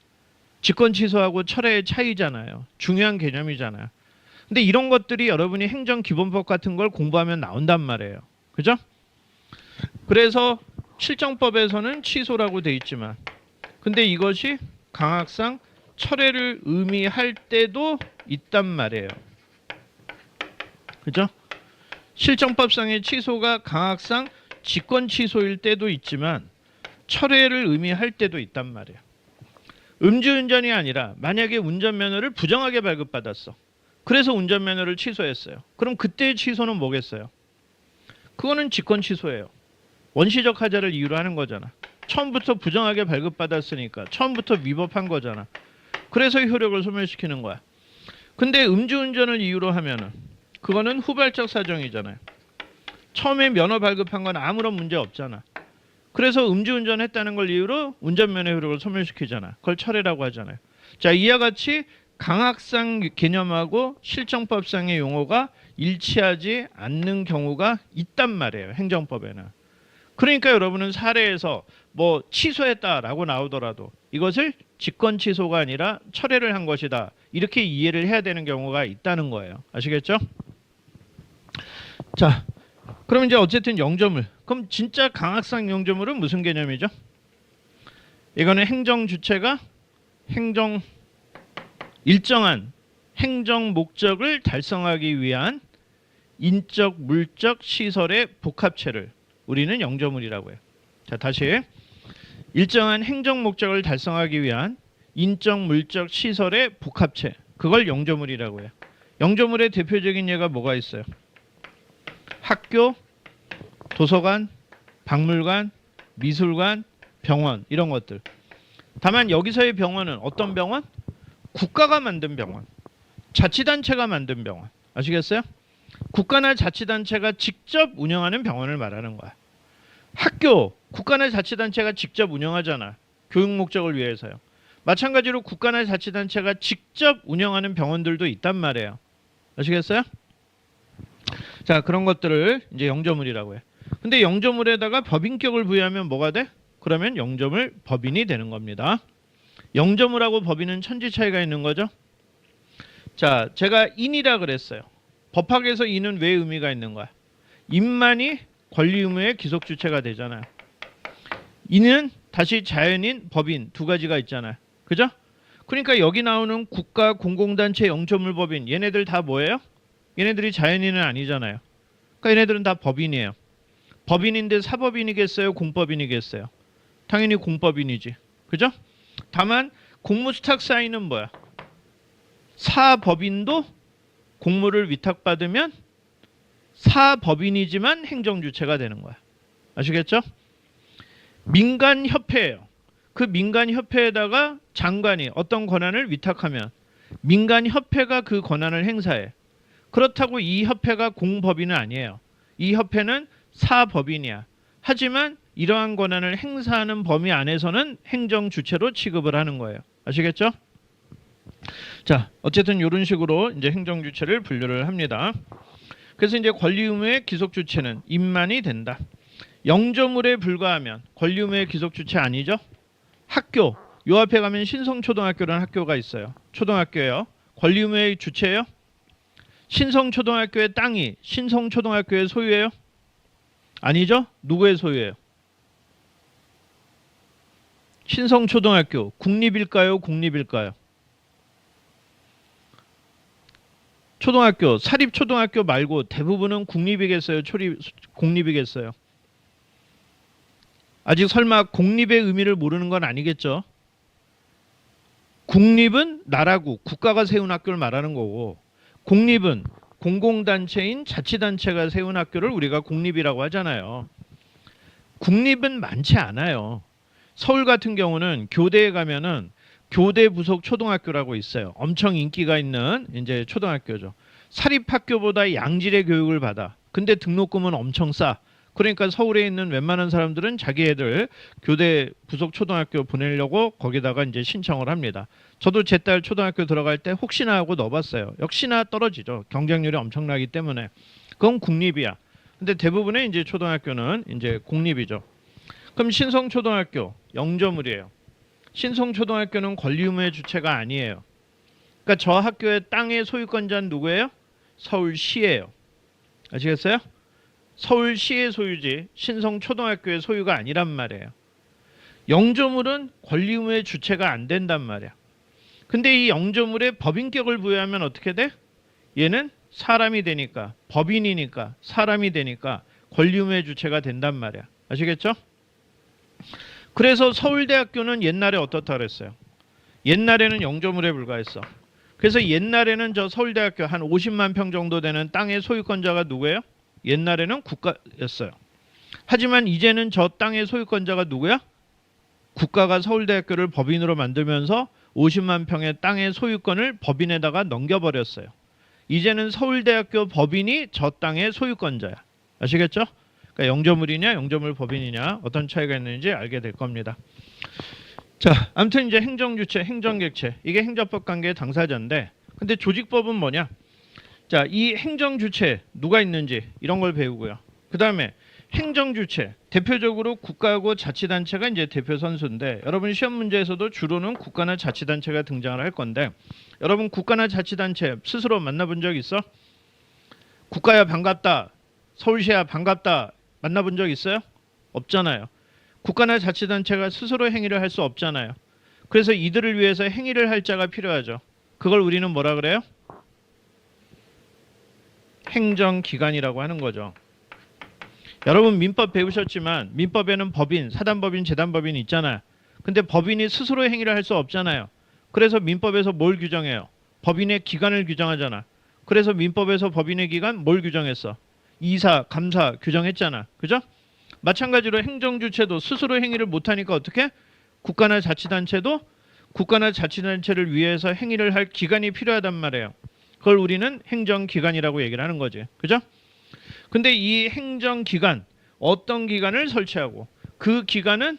직권 취소하고 철회의 차이잖아요. 중요한 개념이잖아요. 근데 이런 것들이 여러분이 행정기본법 같은 걸 공부하면 나온단 말이에요. 그죠? 그래서 실정법에서는 취소라고 돼 있지만 근데 이것이 강학상 철회를 의미할 때도 있단 말이에요. 그죠? 실정법상의 취소가 강학상 직권 취소일 때도 있지만 철회를 의미할 때도 있단 말이에요. 음주운전이 아니라 만약에 운전면허를 부정하게 발급받았어. 그래서 운전면허를 취소했어요. 그럼 그때의 취소는 뭐겠어요? 그거는 직권 취소예요. 원시적 하자를 이유로 하는 거잖아. 처음부터 부정하게 발급받았으니까 처음부터 위법한 거잖아. 그래서 효력을 소멸시키는 거야. 근데 음주운전을 이유로 하면은 그거는 후발적 사정이잖아요. 처음에 면허 발급한 건 아무런 문제 없잖아. 그래서 음주운전했다는 걸 이유로 운전면허 효력을 소멸시키잖아. 그걸 철회라고 하잖아요. 자, 이와 같이 강학상 개념하고 실정법상의 용어가 일치하지 않는 경우가 있단 말이에요. 행정법에는. 그러니까 여러분은 사례에서 뭐 취소했다라고 나오더라도 이것을 직권 취소가 아니라 철회를 한 것이다. 이렇게 이해를 해야 되는 경우가 있다는 거예요. 아시겠죠? 자, 그럼 이제 어쨌든 영조물. 그럼 진짜 강학상 영조물은 무슨 개념이죠? 이거는 행정 주체가 일정한 행정 목적을 달성하기 위한 인적, 물적 시설의 복합체를 우리는 영조물이라고 해요. 자, 다시 일정한 행정 목적을 달성하기 위한 인적, 물적 시설의 복합체, 그걸 영조물이라고 해요. 영조물의 대표적인 예가 뭐가 있어요? 학교, 도서관, 박물관, 미술관, 병원, 이런 것들. 다만 여기서의 병원은 어떤 병원? 국가가 만든 병원, 자치단체가 만든 병원. 아시겠어요? 국가나 자치단체가 직접 운영하는 병원을 말하는 거야. 학교, 국가나 자치단체가 직접 운영하잖아. 교육 목적을 위해서요. 마찬가지로 국가나 자치단체가 직접 운영하는 병원들도 있단 말이에요. 아시겠어요? 자, 그런 것들을 이제 영조물이라고 해. 근데 영조물에다가 법인격을 부여하면 뭐가 돼? 그러면 영조물 법인이 되는 겁니다. 영조물하고 법인은 천지 차이가 있는 거죠. 자, 제가 인이라 그랬어요. 법학에서 인은 왜 의미가 있는 거야? 인만이 권리 의무의 기속 주체가 되잖아요. 인은 다시 자연인, 법인 두 가지가 있잖아요. 그죠? 그러니까 여기 나오는 국가, 공공단체, 영조물 법인, 얘네들 다 뭐예요? 얘네들이 자연인은 아니잖아요. 그러니까 얘네들은 다 법인이에요. 법인인데 사법인이겠어요? 공법인이겠어요? 당연히 공법인이지. 그죠? 다만 공무수탁사인은 뭐야? 사법인도 공무를 위탁받으면 사법인이지만 행정주체가 되는 거야. 아시겠죠? 민간협회예요. 그 민간협회에다가 장관이 어떤 권한을 위탁하면 민간협회가 그 권한을 행사해. 그렇다고 이 협회가 공법인은 아니에요. 이 협회는 사법인이야. 하지만 이러한 권한을 행사하는 범위 안에서는 행정주체로 취급을 하는 거예요. 아시겠죠? 자, 어쨌든 이런 식으로 이제 행정주체를 분류를 합니다. 그래서 이제 권리 의무의 기속 주체는 인만이 된다. 영조물에 불과하면 권리 의무의 기속 주체 아니죠? 학교, 요 앞에 가면 신성초등학교라는 학교가 있어요. 초등학교예요. 권리 의무의 주체예요? 신성초등학교의 땅이 신성초등학교의 소유예요? 아니죠? 누구의 소유예요? 신성초등학교 국립일까요? 공립일까요? 초등학교, 사립초등학교 말고 대부분은 국립이겠어요? 공립이겠어요? 아직 설마 공립의 의미를 모르는 건 아니겠죠? 국립은 나라국, 국가가 세운 학교를 말하는 거고 공립은 공공단체인 자치단체가 세운 학교를 우리가 공립이라고 하잖아요. 국립은 많지 않아요. 서울 같은 경우는 교대에 가면은 교대 부속 초등학교라고 있어요. 엄청 인기가 있는 이제 초등학교죠. 사립학교보다 양질의 교육을 받아. 근데 등록금은 엄청 싸. 그러니까 서울에 있는 웬만한 사람들은 자기 애들 교대 부속 초등학교 보내려고 거기다가 이제 신청을 합니다. 저도 제 딸 초등학교 들어갈 때 혹시나 하고 넣어봤어요. 역시나 떨어지죠. 경쟁률이 엄청나기 때문에. 그건 국립이야. 근데 대부분의 이제 초등학교는 이제 공립이죠. 그럼 신성초등학교 영조물이에요. 신성초등학교는 권리 의무의 주체가 아니에요. 그러니까 저 학교의 땅의 소유권자는 누구예요? 서울시예요. 아시겠어요? 서울시의 소유지 신성초등학교의 소유가 아니란 말이에요. 영조물은 권리 의무의 주체가 안 된단 말이야. 근데 이 영조물에 법인격을 부여하면 어떻게 돼? 얘는 사람이 되니까, 법인이니까, 사람이 되니까 권리 의무의 주체가 된단 말이야. 아시겠죠? 그래서 서울대학교는 옛날에 어떻다 그랬어요? 옛날에는 영조물에 불과했어. 그래서 옛날에는 저 서울대학교 한 50만 평 정도 되는 땅의 소유권자가 누구예요? 옛날에는 국가였어요. 하지만 이제는 저 땅의 소유권자가 누구야? 국가가 서울대학교를 법인으로 만들면서 50만 평의 땅의 소유권을 법인에다가 넘겨버렸어요. 이제는 서울대학교 법인이 저 땅의 소유권자야. 아시겠죠? 그러니까 영조물이냐 영조물 법인이냐 어떤 차이가 있는지 알게 될 겁니다. 자, 아무튼 이제 행정주체, 행정객체 이게 행정법 관계의 당사자인데, 근데 조직법은 뭐냐? 자, 이 행정주체 누가 있는지 이런 걸 배우고요. 그 다음에 행정주체 대표적으로 국가하고 자치단체가 이제 대표 선수인데, 여러분 시험 문제에서도 주로는 국가나 자치단체가 등장을 할 건데, 여러분 국가나 자치단체 스스로 만나본 적 있어? 국가야 반갑다, 서울시야 반갑다 만나본 적 있어요? 없잖아요. 국가나 자치단체가 스스로 행위를 할 수 없잖아요. 그래서 이들을 위해서 행위를 할 자가 필요하죠. 그걸 우리는 뭐라 그래요? 행정기관이라고 하는 거죠. 여러분 민법 배우셨지만 민법에는 법인, 사단법인, 재단법인 있잖아요. 근데 법인이 스스로 행위를 할 수 없잖아요. 그래서 민법에서 뭘 규정해요? 법인의 기관을 규정하잖아. 그래서 민법에서 법인의 기관 뭘 규정했어? 이사, 감사 규정했잖아. 그죠? 마찬가지로 행정주체도 스스로 행위를 못하니까 어떻게? 국가나 자치단체도 국가나 자치단체를 위해서 행위를 할 기관이 필요하단 말이에요. 그걸 우리는 행정기관이라고 얘기를 하는 거지. 그죠? 근데 이 행정기관, 어떤 기관을 설치하고 그 기관은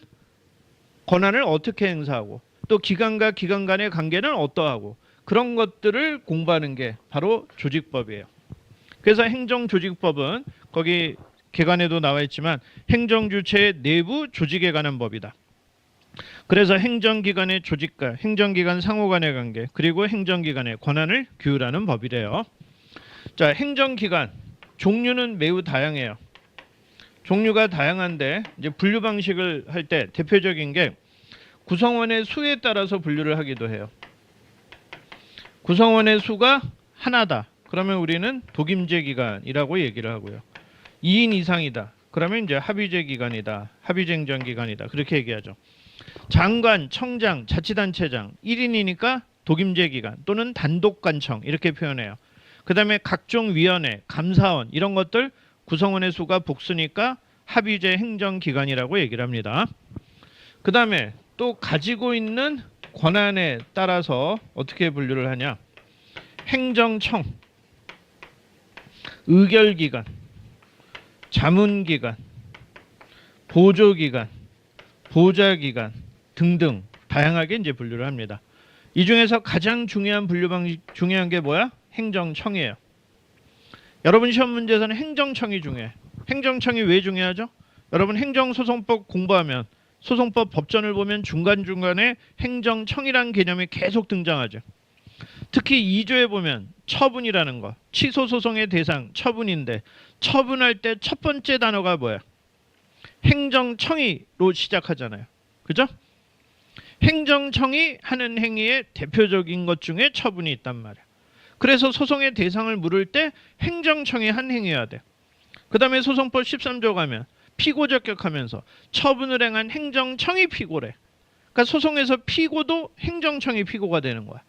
권한을 어떻게 행사하고 또 기관과 기관 간의 관계는 어떠하고, 그런 것들을 공부하는 게 바로 조직법이에요. 그래서 행정조직법은 거기 개관에도 나와 있지만 행정주체의 내부 조직에 관한 법이다. 그래서 행정기관의 조직과 행정기관 상호 간의 관계, 그리고 행정기관의 권한을 규율하는 법이래요. 자, 행정기관 종류는 매우 다양해요. 종류가 다양한데 이제 분류 방식을 할 때 대표적인 게 구성원의 수에 따라서 분류를 하기도 해요. 구성원의 수가 하나다. 그러면 우리는 독임제 기관이라고 얘기를 하고요. 2인 이상이다. 그러면 이제 합의제 기관이다. 합의제 행정기관이다. 그렇게 얘기하죠. 장관, 청장, 자치단체장 1인이니까 독임제 기관 또는 단독관청 이렇게 표현해요. 그 다음에 각종 위원회, 감사원 이런 것들 구성원의 수가 복수니까 합의제 행정기관이라고 얘기를 합니다. 그 다음에 또 가지고 있는 권한에 따라서 어떻게 분류를 하냐? 행정청, 의결기관, 자문기관, 보조기관, 보좌기관 등등 다양하게 이제 분류를 합니다. 이 중에서 가장 중요한 분류 방식 중요한 게 뭐야? 행정청이에요. 여러분 시험 문제에서는 행정청이 중요해. 행정청이 왜 중요하죠? 여러분 행정소송법 공부하면 소송법 법전을 보면 중간중간에 행정청이라는 개념이 계속 등장하죠. 특히 2조에 보면 처분이라는 거, 취소소송의 대상 처분인데 처분할 때 첫 번째 단어가 뭐야? 행정청이로 시작하잖아요. 그죠? 행정청이 하는 행위의 대표적인 것 중에 처분이 있단 말이야. 그래서 소송의 대상을 물을 때 행정청이 한 행위여야 돼. 그 다음에 소송법 13조 가면 피고 적격하면서 처분을 행한 행정청이 피고래. 그러니까 소송에서 피고도 행정청이 피고가 되는 거야.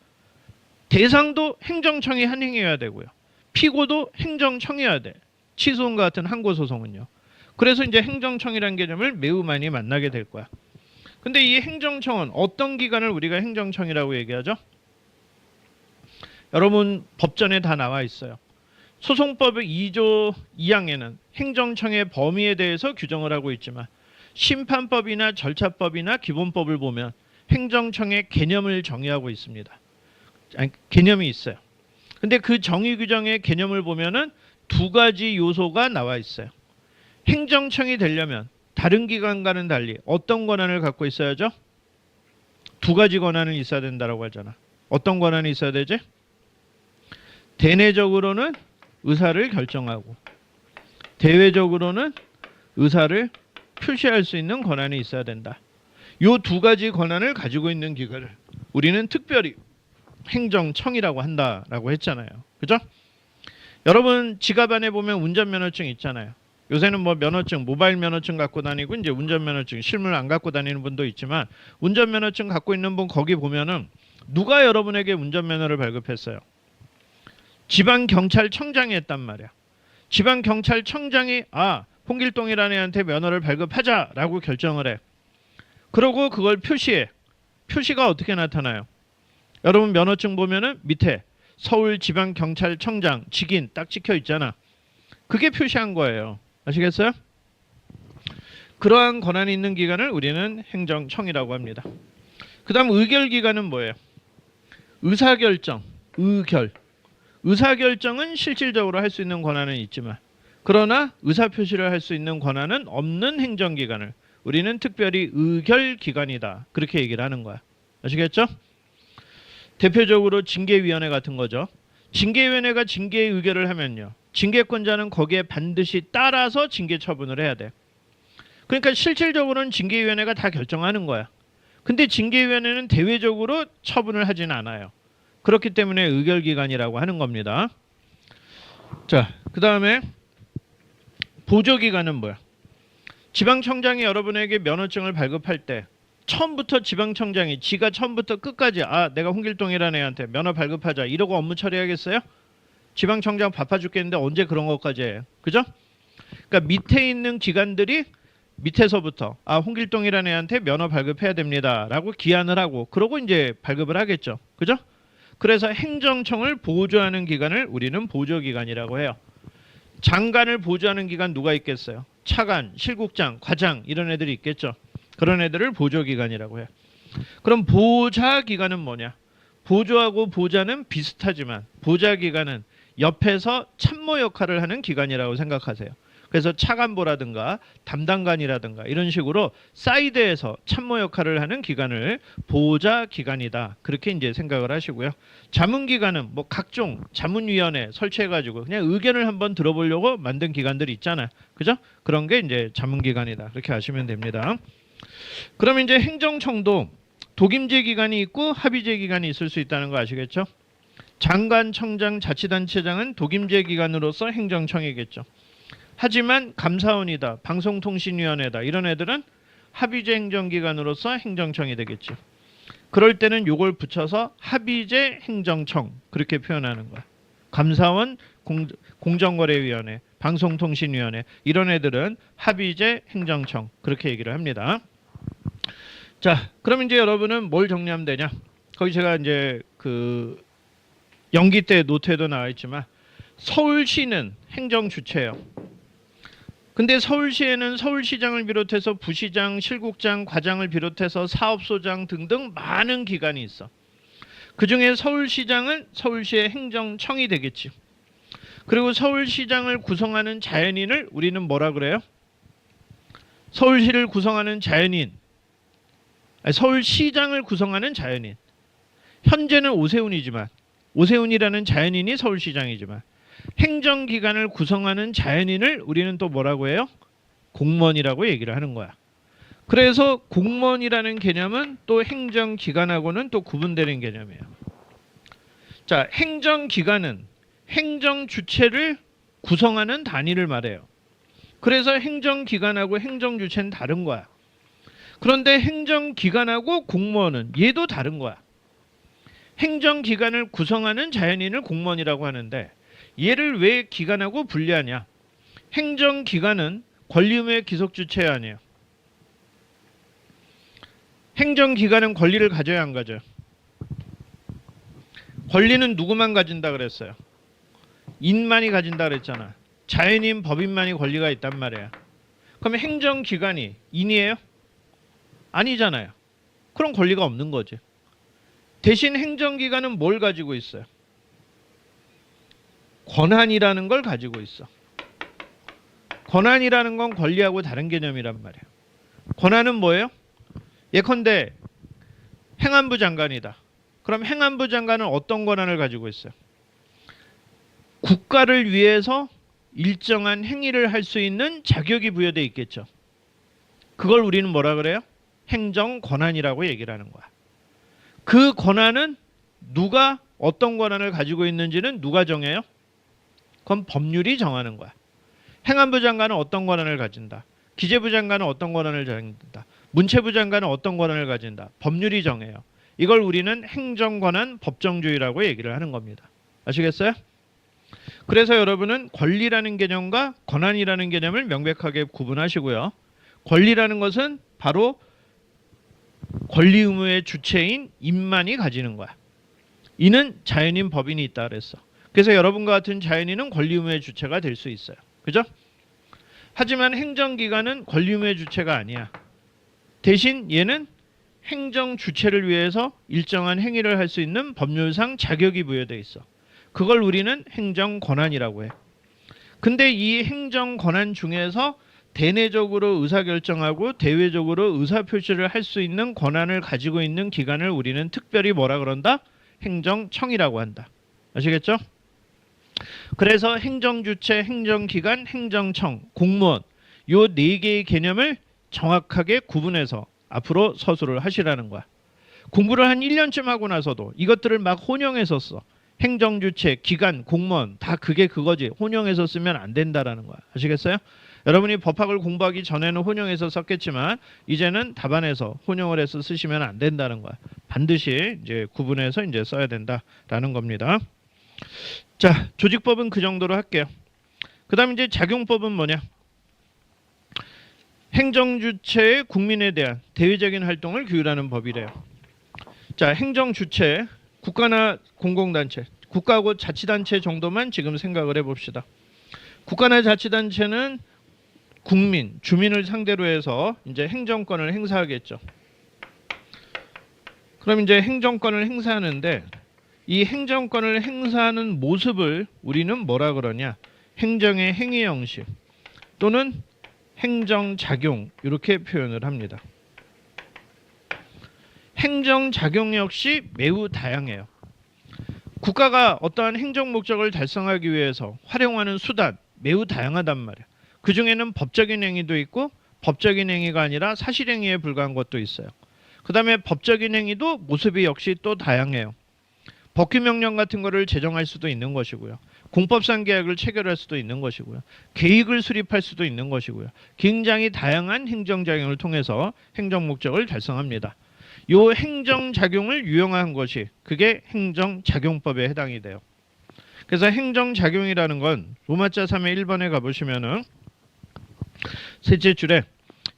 대상도 행정청이 한 행위여야 되고요. 피고도 행정청이어야 돼. 취소음과 같은 항고소송은요. 그래서 이제 행정청이라는 개념을 매우 많이 만나게 될 거야. 근데 이 행정청은 어떤 기관을 우리가 행정청이라고 얘기하죠? 여러분 법전에 다 나와 있어요. 소송법의 2조 2항에는 행정청의 범위에 대해서 규정을 하고 있지만 심판법이나 절차법이나 기본법을 보면 행정청의 개념을 정의하고 있습니다. 아니, 개념이 있어요. 근데 그 정의 규정의 개념을 보면은 두 가지 요소가 나와 있어요. 행정청이 되려면 다른 기관과는 달리 어떤 권한을 갖고 있어야죠? 두 가지 권한은 있어야 된다고 하잖아. 어떤 권한이 있어야 되지? 대내적으로는 의사를 결정하고 대외적으로는 의사를 표시할 수 있는 권한이 있어야 된다. 요 두 가지 권한을 가지고 있는 기관을 우리는 특별히 행정청이라고 한다라고 했잖아요. 그죠? 여러분 지갑 안에 보면 운전면허증 있잖아요. 요새는 뭐 면허증, 모바일 면허증 갖고 다니고 이제 운전면허증, 실물 안 갖고 다니는 분도 있지만 운전면허증 갖고 있는 분 거기 보면은 누가 여러분에게 운전면허를 발급했어요? 지방경찰청장이 했단 말이야. 지방경찰청장이 홍길동이라는 애한테 면허를 발급하자라고 결정을 해. 그러고 그걸 표시해. 표시가 어떻게 나타나요? 여러분 면허증 보면은 밑에 서울지방경찰청장 직인 딱 찍혀 있잖아. 그게 표시한 거예요. 아시겠어요? 그러한 권한이 있는 기관을 우리는 행정청이라고 합니다. 그 다음 의결기관은 뭐예요? 의사결정, 의결. 의사결정은 실질적으로 할 수 있는 권한은 있지만 그러나 의사표시를 할 수 있는 권한은 없는 행정기관을 우리는 특별히 의결기관이다. 그렇게 얘기를 하는 거야. 아시겠죠? 대표적으로 징계위원회 같은 거죠. 징계위원회가 징계의 의결을 하면요. 징계권자는 거기에 반드시 따라서 징계 처분을 해야 돼. 그러니까 실질적으로는 징계위원회가 다 결정하는 거야. 근데 징계위원회는 대외적으로 처분을 하진 않아요. 그렇기 때문에 의결기관이라고 하는 겁니다. 자, 그 다음에 보조기관은 뭐야? 지방청장이 여러분에게 면허증을 발급할 때 처음부터 지방청장이 지가 처음부터 끝까지 내가 홍길동이라는 애한테 면허 발급하자 이러고 업무 처리하겠어요? 지방청장 바빠 죽겠는데 언제 그런 것까지 해요? 그죠? 그러니까 밑에 있는 기관들이 밑에서부터 홍길동이라는 애한테 면허 발급해야 됩니다 라고 기한을 하고 그러고 이제 발급을 하겠죠. 그죠? 그래서 행정청을 보조하는 기관을 우리는 보조기관이라고 해요. 장관을 보조하는 기관 누가 있겠어요? 차관, 실국장, 과장 이런 애들이 있겠죠. 그런 애들을 보조기관이라고 해요. 그럼 보좌기관은 뭐냐? 보조하고 보좌는 비슷하지만 보좌기관은 옆에서 참모 역할을 하는 기관이라고 생각하세요. 그래서 차관보라든가 담당관이라든가 이런 식으로 사이드에서 참모 역할을 하는 기관을 보좌기관이다. 그렇게 이제 생각을 하시고요. 자문기관은 뭐 각종 자문위원회 설치해가지고 그냥 의견을 한번 들어보려고 만든 기관들이 있잖아요. 그죠? 그런 게 이제 자문기관이다. 그렇게 아시면 됩니다. 그럼 이제 행정청도 독임제 기관이 있고 합의제 기관이 있을 수 있다는 거 아시겠죠? 장관, 청장, 자치단체장은 독임제 기관으로서 행정청이겠죠. 하지만 감사원이다, 방송통신위원회다 이런 애들은 합의제 행정기관으로서 행정청이 되겠죠. 그럴 때는 요걸 붙여서 합의제 행정청 그렇게 표현하는 거야. 감사원, 공정거래위원회, 방송통신위원회 이런 애들은 합의제 행정청 그렇게 얘기를 합니다. 자, 그럼 이제 여러분은 뭘 정리하면 되냐? 거기 제가 이제 그 연기 때 노트에도 나와 있지만 서울시는 행정 주체예요. 근데 서울시에는 서울시장을 비롯해서 부시장, 실국장, 과장을 비롯해서 사업소장 등등 많은 기관이 있어. 그중에 서울시장은 서울시의 행정청이 되겠지. 그리고 서울시장을 구성하는 자연인을 우리는 뭐라 그래요? 서울시를 구성하는 자연인. 서울시장을 구성하는 자연인. 현재는 오세훈이지만 오세훈이라는 자연인이 서울시장이지만 행정기관을 구성하는 자연인을 우리는 또 뭐라고 해요? 공무원이라고 얘기를 하는 거야. 그래서 공무원이라는 개념은 또 행정기관하고는 또 구분되는 개념이에요. 자, 행정기관은 행정주체를 구성하는 단위를 말해요. 그래서 행정기관하고 행정주체는 다른 거야. 그런데 행정기관하고 공무원은 얘도 다른 거야. 행정기관을 구성하는 자연인을 공무원이라고 하는데 얘를 왜 기관하고 분리하냐? 행정기관은 권리의무의 기속주체 아니에요. 행정기관은 권리를 가져야 안 가져요? 권리는 누구만 가진다 그랬어요? 인만이 가진다 그랬잖아. 자연인, 법인만이 권리가 있단 말이야. 그럼 행정기관이 인이에요? 아니잖아요. 그럼 권리가 없는 거지. 대신 행정기관은 뭘 가지고 있어요? 권한이라는 걸 가지고 있어. 권한이라는 건 권리하고 다른 개념이란 말이에요. 권한은 뭐예요? 예컨대 행안부 장관이다. 그럼 행안부 장관은 어떤 권한을 가지고 있어요? 국가를 위해서 일정한 행위를 할 수 있는 자격이 부여되어 있겠죠. 그걸 우리는 뭐라 그래요? 행정 권한이라고 얘기를 하는 거야. 그 권한은 누가 어떤 권한을 가지고 있는지는 누가 정해요? 그건 법률이 정하는 거야. 행안부 장관은 어떤 권한을 가진다. 기재부 장관은 어떤 권한을 가진다. 문체부 장관은 어떤 권한을 가진다. 법률이 정해요. 이걸 우리는 행정권한 법정주의라고 얘기를 하는 겁니다. 아시겠어요? 그래서 여러분은 권리라는 개념과 권한이라는 개념을 명백하게 구분하시고요. 권리라는 것은 바로 권리 의무의 주체인 인만이 가지는 거야. 이는 자연인 법인이 있다 그랬어. 그래서 여러분과 같은 자연인은 권리 의무의 주체가 될 수 있어요. 그죠? 하지만 행정기관은 권리 의무의 주체가 아니야. 대신 얘는 행정 주체를 위해서 일정한 행위를 할 수 있는 법률상 자격이 부여되어 있어. 그걸 우리는 행정 권한이라고 해. 근데 이 행정 권한 중에서 대내적으로 의사결정하고 대외적으로 의사표시를 할 수 있는 권한을 가지고 있는 기관을 우리는 특별히 뭐라 그런다? 행정청이라고 한다. 아시겠죠? 그래서 행정주체, 행정기관, 행정청, 공무원 요 네 개의 개념을 정확하게 구분해서 앞으로 서술을 하시라는 거야. 공부를 한 1년쯤 하고 나서도 이것들을 막 혼용해서 써. 행정주체, 기관, 공무원 다 그게 그거지. 혼용해서 쓰면 안 된다라는 거야. 아시겠어요? 여러분이 법학을 공부하기 전에는 혼용해서 썼겠지만 이제는 답안에서 혼용을 해서 쓰시면 안 된다는 거야. 반드시 이제 구분해서 이제 써야 된다라는 겁니다. 자, 조직법은 그 정도로 할게요. 그다음 이제 작용법은 뭐냐? 행정주체의 국민에 대한 대외적인 활동을 규율하는 법이래요. 자, 행정주체, 국가나 공공단체, 국가하고 자치단체 정도만 지금 생각을 해봅시다. 국가나 자치단체는 국민, 주민을 상대로 해서 이제 행정권을 행사하겠죠. 그럼 이제 행정권을 행사하는데 이 행정권을 행사하는 모습을 우리는 뭐라 그러냐? 행정의 행위 형식 또는 행정작용 이렇게 표현을 합니다. 행정작용 역시 매우 다양해요. 국가가 어떠한 행정 목적을 달성하기 위해서 활용하는 수단 매우 다양하단 말이에요. 그 중에는 법적인 행위도 있고 법적인 행위가 아니라 사실행위에 불과한 것도 있어요. 그 다음에 법적인 행위도 모습이 역시 또 다양해요. 법규명령 같은 거를 제정할 수도 있는 것이고요. 공법상 계약을 체결할 수도 있는 것이고요. 계획을 수립할 수도 있는 것이고요. 굉장히 다양한 행정작용을 통해서 행정 목적을 달성합니다. 이 행정작용을 유형화한 것이 그게 행정작용법에 해당이 돼요. 그래서 행정작용이라는 건 로마자 3의 1번에 가보시면은 셋째 줄에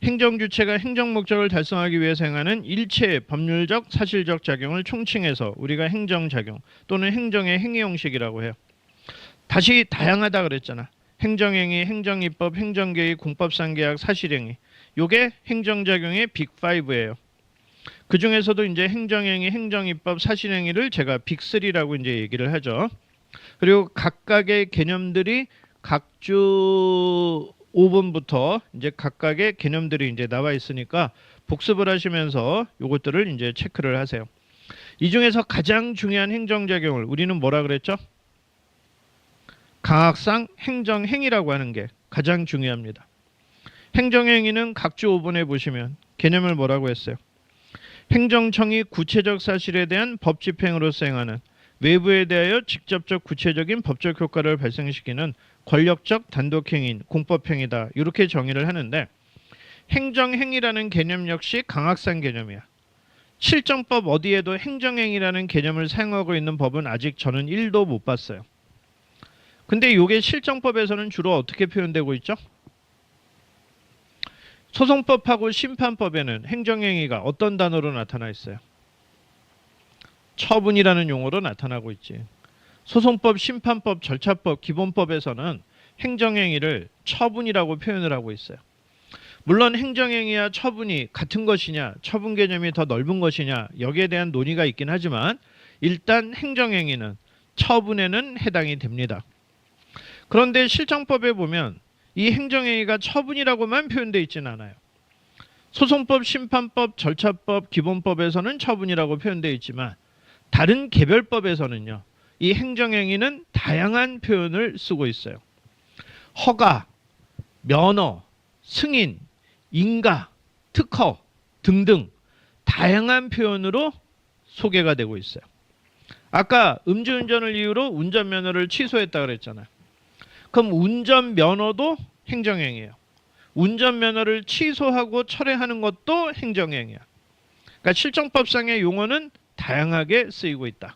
행정주체가 행정목적을 달성하기 위해서 행하는 일체의 법률적, 사실적 작용을 총칭해서 우리가 행정작용 또는 행정의 행위 형식이라고 해요. 다시 다양하다 그랬잖아. 행정행위, 행정입법, 행정계획, 공법상계약, 사실행위. 요게 행정작용의 빅5예요. 그 중에서도 이제 행정행위, 행정입법, 사실행위를 제가 빅3라고 이제 얘기를 하죠. 그리고 각각의 개념들이 각주 5번부터 이제 각각의 개념들이 이제 나와 있으니까 복습을 하시면서 요것들을 이제 체크를 하세요. 이 중에서 가장 중요한 행정작용을 우리는 뭐라 그랬죠? 강학상 행정행위라고 하는 게 가장 중요합니다. 행정행위는 각주 5번에 보시면 개념을 뭐라고 했어요? 행정청이 구체적 사실에 대한 법 집행으로서 행하는 외부에 대하여 직접적 구체적인 법적 효과를 발생시키는 권력적 단독행위인 공법행위다. 이렇게 정의를 하는데 행정행위라는 개념 역시 강학상 개념이야. 실정법 어디에도 행정행위라는 개념을 사용하고 있는 법은 아직 저는 1도 못 봤어요. 근데 이게 실정법에서는 주로 어떻게 표현되고 있죠? 소송법하고 심판법에는 행정행위가 어떤 단어로 나타나 있어요? 처분이라는 용어로 나타나고 있지. 소송법, 심판법, 절차법, 기본법에서는 행정행위를 처분이라고 표현을 하고 있어요. 물론 행정행위와 처분이 같은 것이냐, 처분 개념이 더 넓은 것이냐 여기에 대한 논의가 있긴 하지만 일단 행정행위는 처분에는 해당이 됩니다. 그런데 실정법에 보면 이 행정행위가 처분이라고만 표현되어 있지는 않아요. 소송법, 심판법, 절차법, 기본법에서는 처분이라고 표현되어 있지만 다른 개별법에서는요. 이 행정행위는 다양한 표현을 쓰고 있어요. 허가, 면허, 승인, 인가, 특허 등등 다양한 표현으로 소개가 되고 있어요. 아까 음주운전을 이유로 운전면허를 취소했다 그랬잖아요. 그럼 운전면허도 행정행위예요. 운전면허를 취소하고 철회하는 것도 행정행위야. 그러니까 실정법상의 용어는 다양하게 쓰이고 있다.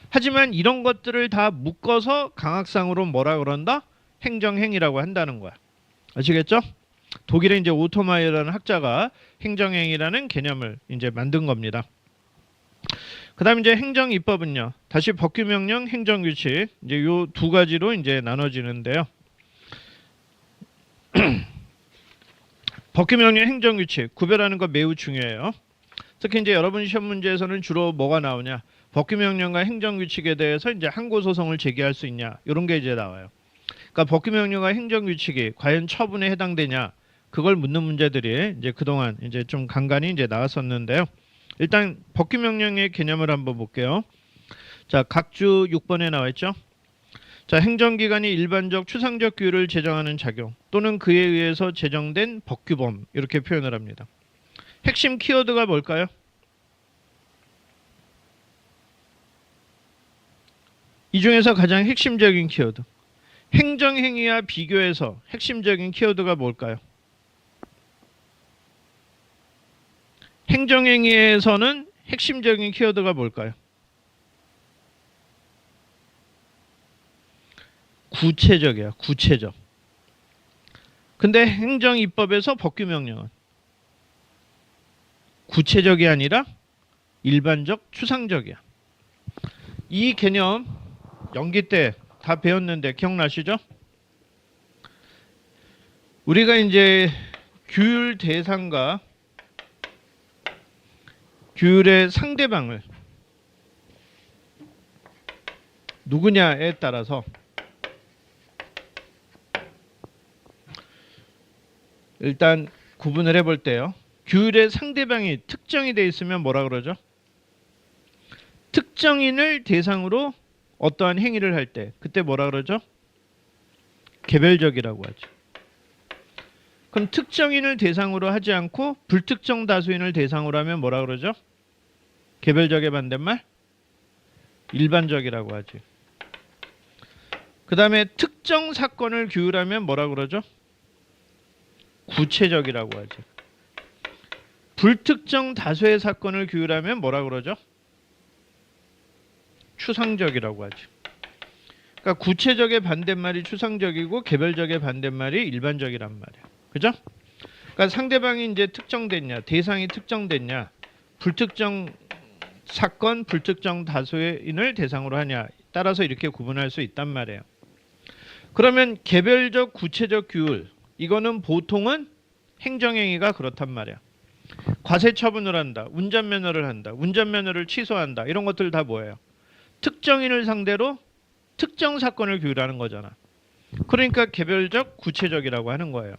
하지만 이런 것들을 다 묶어서 강학상으로 뭐라 그런다? 행정행위라고 한다는 거야. 아시겠죠? 독일의 이제 오토마이어라는 학자가 행정행위라는 개념을 이제 만든 겁니다. 그다음 이제 행정입법은요. 다시 법규명령, 행정규칙 이제 요 두 가지로 이제 나눠지는데요. 법규명령, 행정규칙 구별하는 거 매우 중요해요. 특히 이제 여러분 시험 문제에서는 주로 뭐가 나오냐? 법규명령과 행정규칙에 대해서 이제 항고소송을 제기할 수 있냐? 이런 게 이제 나와요. 그러니까 법규명령과 행정규칙이 과연 처분에 해당되냐? 그걸 묻는 문제들이 이제 그동안 이제 좀 간간히 이제 나왔었는데요. 일단 법규명령의 개념을 한번 볼게요. 자, 각주 6번에 나와 있죠. 자, 행정기관이 일반적 추상적 규율을 제정하는 작용 또는 그에 의해서 제정된 법규범 이렇게 표현을 합니다. 핵심 키워드가 뭘까요? 이 중에서 가장 핵심적인 키워드. 행정행위와 비교해서 핵심적인 키워드가 뭘까요? 행정행위에서는 핵심적인 키워드가 뭘까요? 구체적이야. 구체적. 근데 행정입법에서 법규명령은 구체적이 아니라 일반적, 추상적이야. 이 개념 연기 때 다 배웠는데 기억나시죠? 우리가 이제 규율 대상과 규율의 상대방을 누구냐에 따라서 일단 구분을 해볼 때요. 규율의 상대방이 특정이 돼 있으면 뭐라 그러죠? 특정인을 대상으로 어떠한 행위를 할 때 그때 뭐라 그러죠? 개별적이라고 하죠. 그럼 특정인을 대상으로 하지 않고 불특정 다수인을 대상으로 하면 뭐라 그러죠? 개별적의 반대말? 일반적이라고 하지. 그 다음에 특정 사건을 규율하면 뭐라 그러죠? 구체적이라고 하지. 불특정 다수의 사건을 규율하면 뭐라 그러죠? 추상적이라고 하지. 그러니까 구체적의 반대말이 추상적이고 개별적의 반대말이 일반적이란 말이야. 그죠? 그러니까 상대방이 이제 특정됐냐, 대상이 특정됐냐, 불특정 사건, 불특정 다수인을 대상으로 하냐 따라서 이렇게 구분할 수 있단 말이에요. 그러면 개별적, 구체적 규율 이거는 보통은 행정행위가 그렇단 말이야. 과세 처분을 한다, 운전면허를 한다, 운전면허를 취소한다 이런 것들 다 뭐예요? 특정인을 상대로 특정 사건을 규율하는 거잖아. 그러니까 개별적, 구체적이라고 하는 거예요.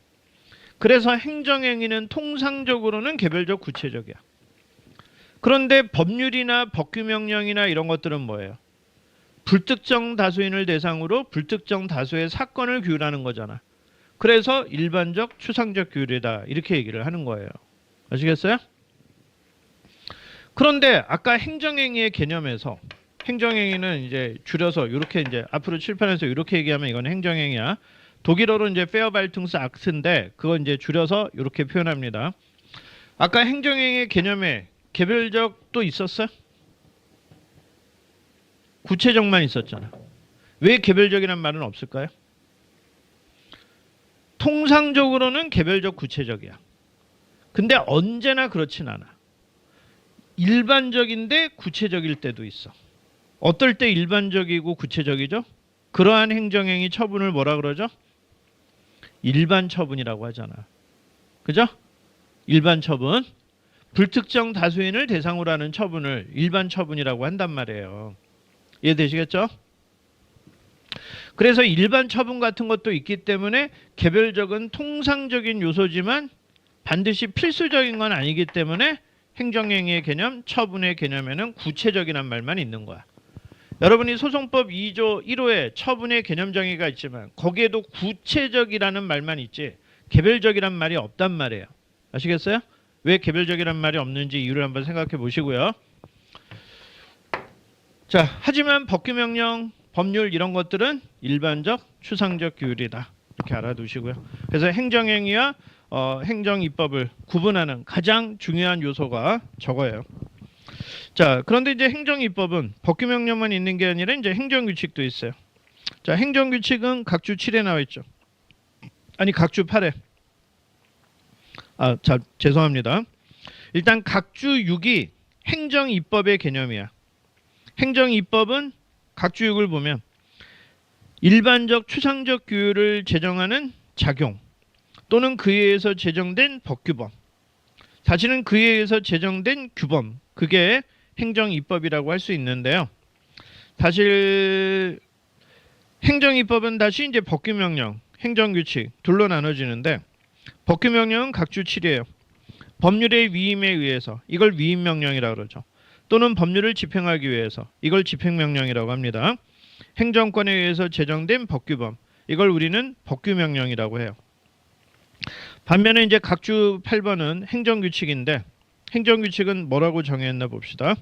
그래서 행정행위는 통상적으로는 개별적, 구체적이야. 그런데 법률이나 법규명령이나 이런 것들은 뭐예요? 불특정 다수인을 대상으로 불특정 다수의 사건을 규율하는 거잖아. 그래서 일반적, 추상적 규율이다 이렇게 얘기를 하는 거예요. 아시겠어요? 그런데 아까 행정행위의 개념에서 행정행위는 이제 줄여서 이렇게 이제 앞으로 칠판에서 이렇게 얘기하면 이건 행정행위야. 독일어로 이제 페어발퉁스 악스인데 그건 이제 줄여서 이렇게 표현합니다. 아까 행정행위의 개념에 개별적도 있었어요? 구체적만 있었잖아. 왜 개별적이란 말은 없을까요? 통상적으로는 개별적, 구체적이야. 근데 언제나 그렇진 않아. 일반적인데 구체적일 때도 있어. 어떨 때 일반적이고 구체적이죠? 그러한 행정행위 처분을 뭐라 그러죠? 일반 처분이라고 하잖아. 그죠? 일반 처분. 불특정 다수인을 대상으로 하는 처분을 일반 처분이라고 한단 말이에요. 이해되시겠죠? 그래서 일반 처분 같은 것도 있기 때문에 개별적은 통상적인 요소지만 반드시 필수적인 건 아니기 때문에 행정행위의 개념, 처분의 개념에는 구체적이란 말만 있는 거야. 여러분이 소송법 2조 1호에 처분의 개념 정의가 있지만 거기에도 구체적이라는 말만 있지 개별적이란 말이 없단 말이에요. 아시겠어요? 왜 개별적이란 말이 없는지 이유를 한번 생각해 보시고요. 자, 하지만 법규명령, 법률 이런 것들은 일반적, 추상적 규율이다. 이렇게 알아두시고요. 그래서 행정행위와 행정입법을 구분하는 가장 중요한 요소가 저거예요. 자, 그런데 이제 행정입법은 법규명령만 있는 게 아니라 이제 행정규칙도 있어요. 자, 행정규칙은 각주 7에 나와 있죠. 아니, 각주 8에. 자, 죄송합니다. 일단 각주 6이 행정입법의 개념이야. 행정입법은 각주 6을 보면 일반적 추상적 규율을 제정하는 작용 또는 그에 의해서 제정된 법규범, 사실은 그에 의해서 제정된 규범, 그게 행정입법이라고 할 수 있는데요. 사실 행정입법은 다시 이제 법규명령, 행정규칙 둘로 나눠지는데 법규명령은 각주 7이에요. 법률의 위임에 의해서 이걸 위임명령이라고 그러죠. 또는 법률을 집행하기 위해서 이걸 집행명령이라고 합니다. 행정권에 의해서 제정된 법규범 이걸 우리는 법규명령이라고 해요. 반면에 이제 각주 8번은 행정규칙인데 행정규칙은 뭐라고 정했나 봅시다.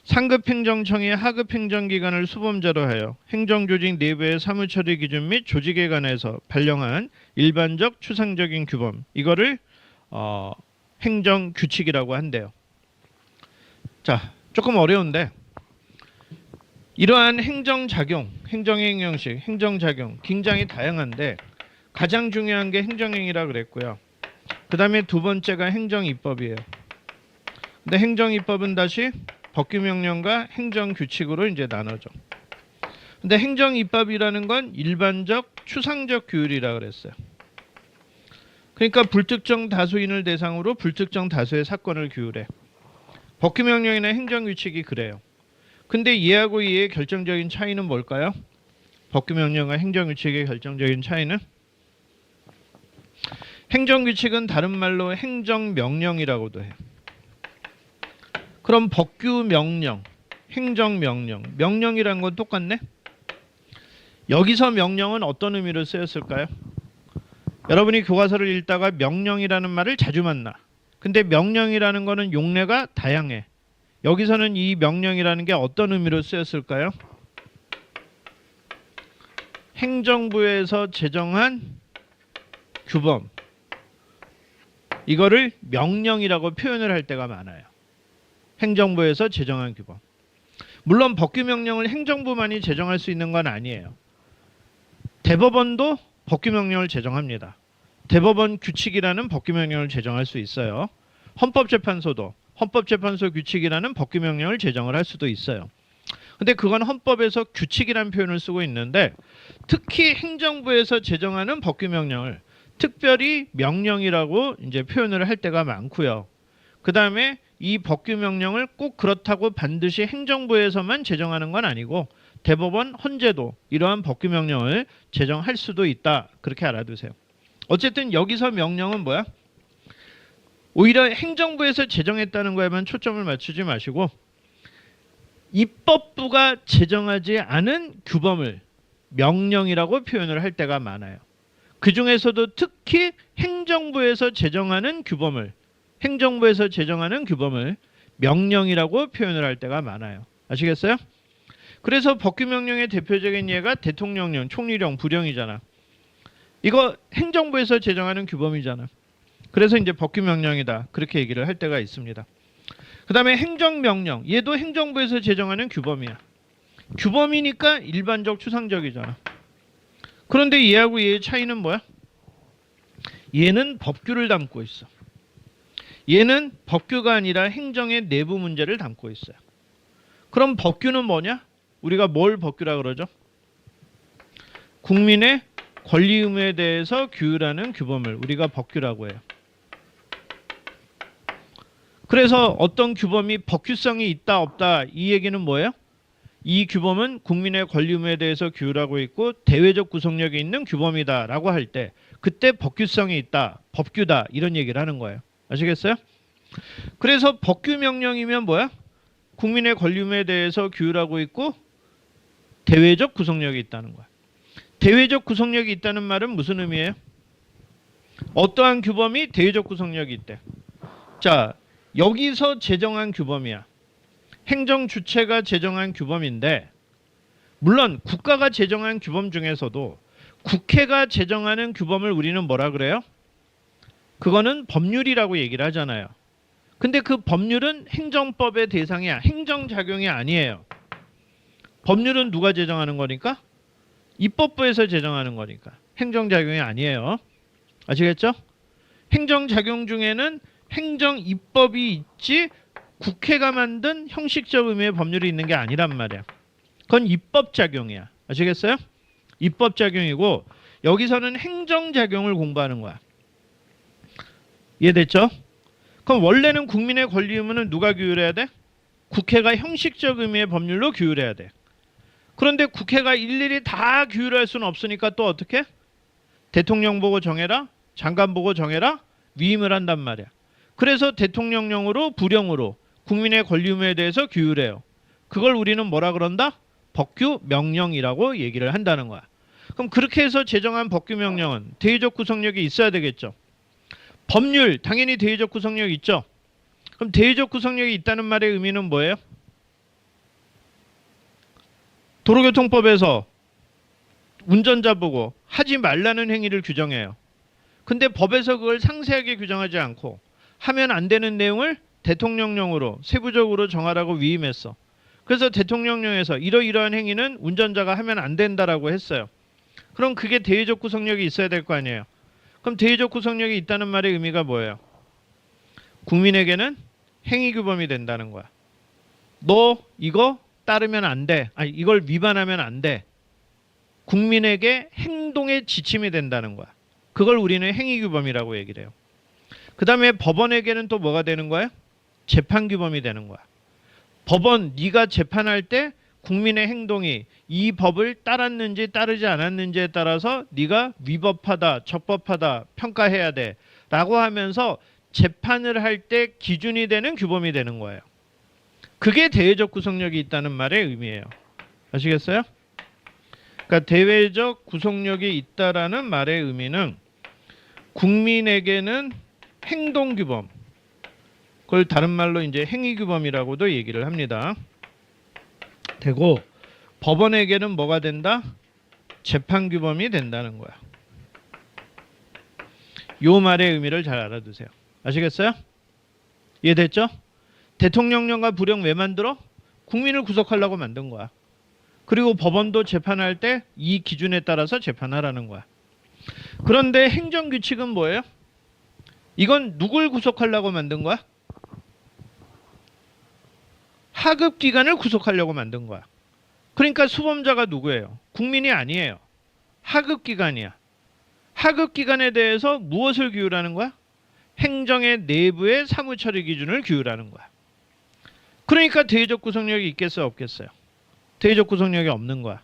상급 행정청이 하급 행정기관을 수범자로 하여 행정조직 내부의 사무처리 기준 및 조직에 관해서 발령한 일반적 추상적인 규범 이거를 행정규칙이라고 한대요. 자, 조금 어려운데 이러한 행정작용, 행정행위 형식, 행정작용 굉장히 다양한데 가장 중요한 게 행정행위라 그랬고요. 그 다음에 두 번째가 행정입법이에요. 근데 행정입법은 다시 법규명령과 행정규칙으로 이제 나눠져. 근데 행정입법이라는 건 일반적 추상적 규율이라 그랬어요. 그러니까 불특정 다수인을 대상으로 불특정 다수의 사건을 규율해. 법규명령이나 행정규칙이 그래요. 근데 얘하고 얘의 결정적인 차이는 뭘까요? 법규명령과 행정규칙의 결정적인 차이는 행정규칙은 다른 말로 행정명령이라고도 해요. 그럼 법규명령, 행정명령, 명령이란 건 똑같네? 여기서 명령은 어떤 의미로 쓰였을까요? 여러분이 교과서를 읽다가 명령이라는 말을 자주 만나. 근데 명령이라는 거는 용례가 다양해. 여기서는 이 명령이라는 게 어떤 의미로 쓰였을까요? 행정부에서 제정한 규범. 이거를 명령이라고 표현을 할 때가 많아요. 행정부에서 제정한 규범. 물론 법규명령을 행정부만이 제정할 수 있는 건 아니에요. 대법원도 법규명령을 제정합니다. 대법원 규칙이라는 법규명령을 제정할 수 있어요. 헌법재판소도 헌법재판소 규칙이라는 법규명령을 제정을 할 수도 있어요. 근데 그건 헌법에서 규칙이라는 표현을 쓰고 있는데 특히 행정부에서 제정하는 법규명령을 특별히 명령이라고 이제 표현을 할 때가 많고요. 그 다음에 이 법규명령을 꼭 그렇다고 반드시 행정부에서만 제정하는 건 아니고 대법원, 헌재도 이러한 법규명령을 제정할 수도 있다. 그렇게 알아두세요. 어쨌든 여기서 명령은 뭐야? 오히려 행정부에서 제정했다는 거에만 초점을 맞추지 마시고 입법부가 제정하지 않은 규범을 명령이라고 표현을 할 때가 많아요. 그 중에서도 특히 행정부에서 제정하는 규범을 명령이라고 표현을 할 때가 많아요. 아시겠어요? 그래서 법규명령의 대표적인 예가 대통령령, 총리령, 부령이잖아. 이거 행정부에서 제정하는 규범이잖아. 그래서 이제 법규명령이다. 그렇게 얘기를 할 때가 있습니다. 그 다음에 행정명령. 얘도 행정부에서 제정하는 규범이야. 규범이니까 일반적 추상적이잖아. 그런데 얘하고 얘의 차이는 뭐야? 얘는 법규를 담고 있어. 얘는 법규가 아니라 행정의 내부 문제를 담고 있어요. 그럼 법규는 뭐냐? 우리가 뭘 법규라 그러죠? 국민의 권리 의무에 대해서 규율하는 규범을 우리가 법규라고 해요. 그래서 어떤 규범이 법규성이 있다 없다 이 얘기는 뭐예요? 이 규범은 국민의 권리 의무에 대해서 규율하고 있고 대외적 구속력이 있는 규범이다라고 할 때 그때 법규성이 있다, 법규다 이런 얘기를 하는 거예요. 아시겠어요? 그래서 법규명령이면 뭐야? 국민의 권리 의무에 대해서 규율하고 있고 대외적 구속력이 있다는 거야. 대외적 구속력이 있다는 말은 무슨 의미예요? 어떠한 규범이 대외적 구속력이 있대. 자, 여기서 제정한 규범이야. 행정 주체가 제정한 규범인데, 물론 국가가 제정한 규범 중에서도 국회가 제정하는 규범을 우리는 뭐라 그래요? 그거는 법률이라고 얘기를 하잖아요. 근데 그 법률은 행정법의 대상이야. 행정작용이 아니에요. 법률은 누가 제정하는 거니까? 입법부에서 제정하는 거니까. 행정작용이 아니에요. 아시겠죠? 행정작용 중에는 행정입법이 있지 국회가 만든 형식적 의미의 법률이 있는 게 아니란 말이야. 그건 입법작용이야. 아시겠어요? 입법작용이고 여기서는 행정작용을 공부하는 거야. 이해됐죠? 그럼 원래는 국민의 권리 의무는 누가 규율해야 돼? 국회가 형식적 의미의 법률로 규율해야 돼. 그런데 국회가 일일이 다 규율할 수는 없으니까 또 어떻게? 대통령 보고 정해라, 장관 보고 정해라, 위임을 한단 말이야. 그래서 대통령령으로 부령으로 국민의 권리 의무에 대해서 규율해요. 그걸 우리는 뭐라 그런다? 법규 명령이라고 얘기를 한다는 거야. 그럼 그렇게 해서 제정한 법규 명령은 대의적 구속력이 있어야 되겠죠. 법률 당연히 대의적 구속력이 있죠. 그럼 대의적 구속력이 있다는 말의 의미는 뭐예요? 도로교통법에서 운전자 보고 하지 말라는 행위를 규정해요. 근데 법에서 그걸 상세하게 규정하지 않고 하면 안 되는 내용을 대통령령으로 세부적으로 정하라고 위임했어. 그래서 대통령령에서 이러이러한 행위는 운전자가 하면 안 된다라고 했어요. 그럼 그게 대의적 구속력이 있어야 될 거 아니에요. 그럼 대의적 구속력이 있다는 말의 의미가 뭐예요? 국민에게는 행위규범이 된다는 거야. 너 이거 따르면 안 돼. 아니 이걸 위반하면 안 돼. 국민에게 행동의 지침이 된다는 거야. 그걸 우리는 행위규범이라고 얘기를 해요. 그 다음에 법원에게는 또 뭐가 되는 거야? 재판규범이 되는 거야. 법원 네가 재판할 때 국민의 행동이 이 법을 따랐는지 따르지 않았는지에 따라서 네가 위법하다, 적법하다 평가해야 돼 라고 하면서 재판을 할 때 기준이 되는 규범이 되는 거예요. 그게 대외적 구속력이 있다는 말의 의미예요. 아시겠어요? 그러니까 대외적 구속력이 있다라는 말의 의미는 국민에게는 행동규범, 그걸 다른 말로 이제 행위규범이라고도 얘기를 합니다. 되고 법원에게는 뭐가 된다? 재판규범이 된다는 거야. 요 말의 의미를 잘 알아두세요. 아시겠어요? 이해됐죠? 대통령령과 부령 왜 만들어? 국민을 구속하려고 만든 거야. 그리고 법원도 재판할 때 이 기준에 따라서 재판하라는 거야. 그런데 행정규칙은 뭐예요? 이건 누굴 구속하려고 만든 거야? 하급기관을 구속하려고 만든 거야. 그러니까 수범자가 누구예요? 국민이 아니에요. 하급기관이야. 하급기관에 대해서 무엇을 규율하는 거야? 행정의 내부의 사무처리 기준을 규율하는 거야. 그러니까 대의적 구속력이 있겠어요? 없겠어요? 대의적 구속력이 없는 거야.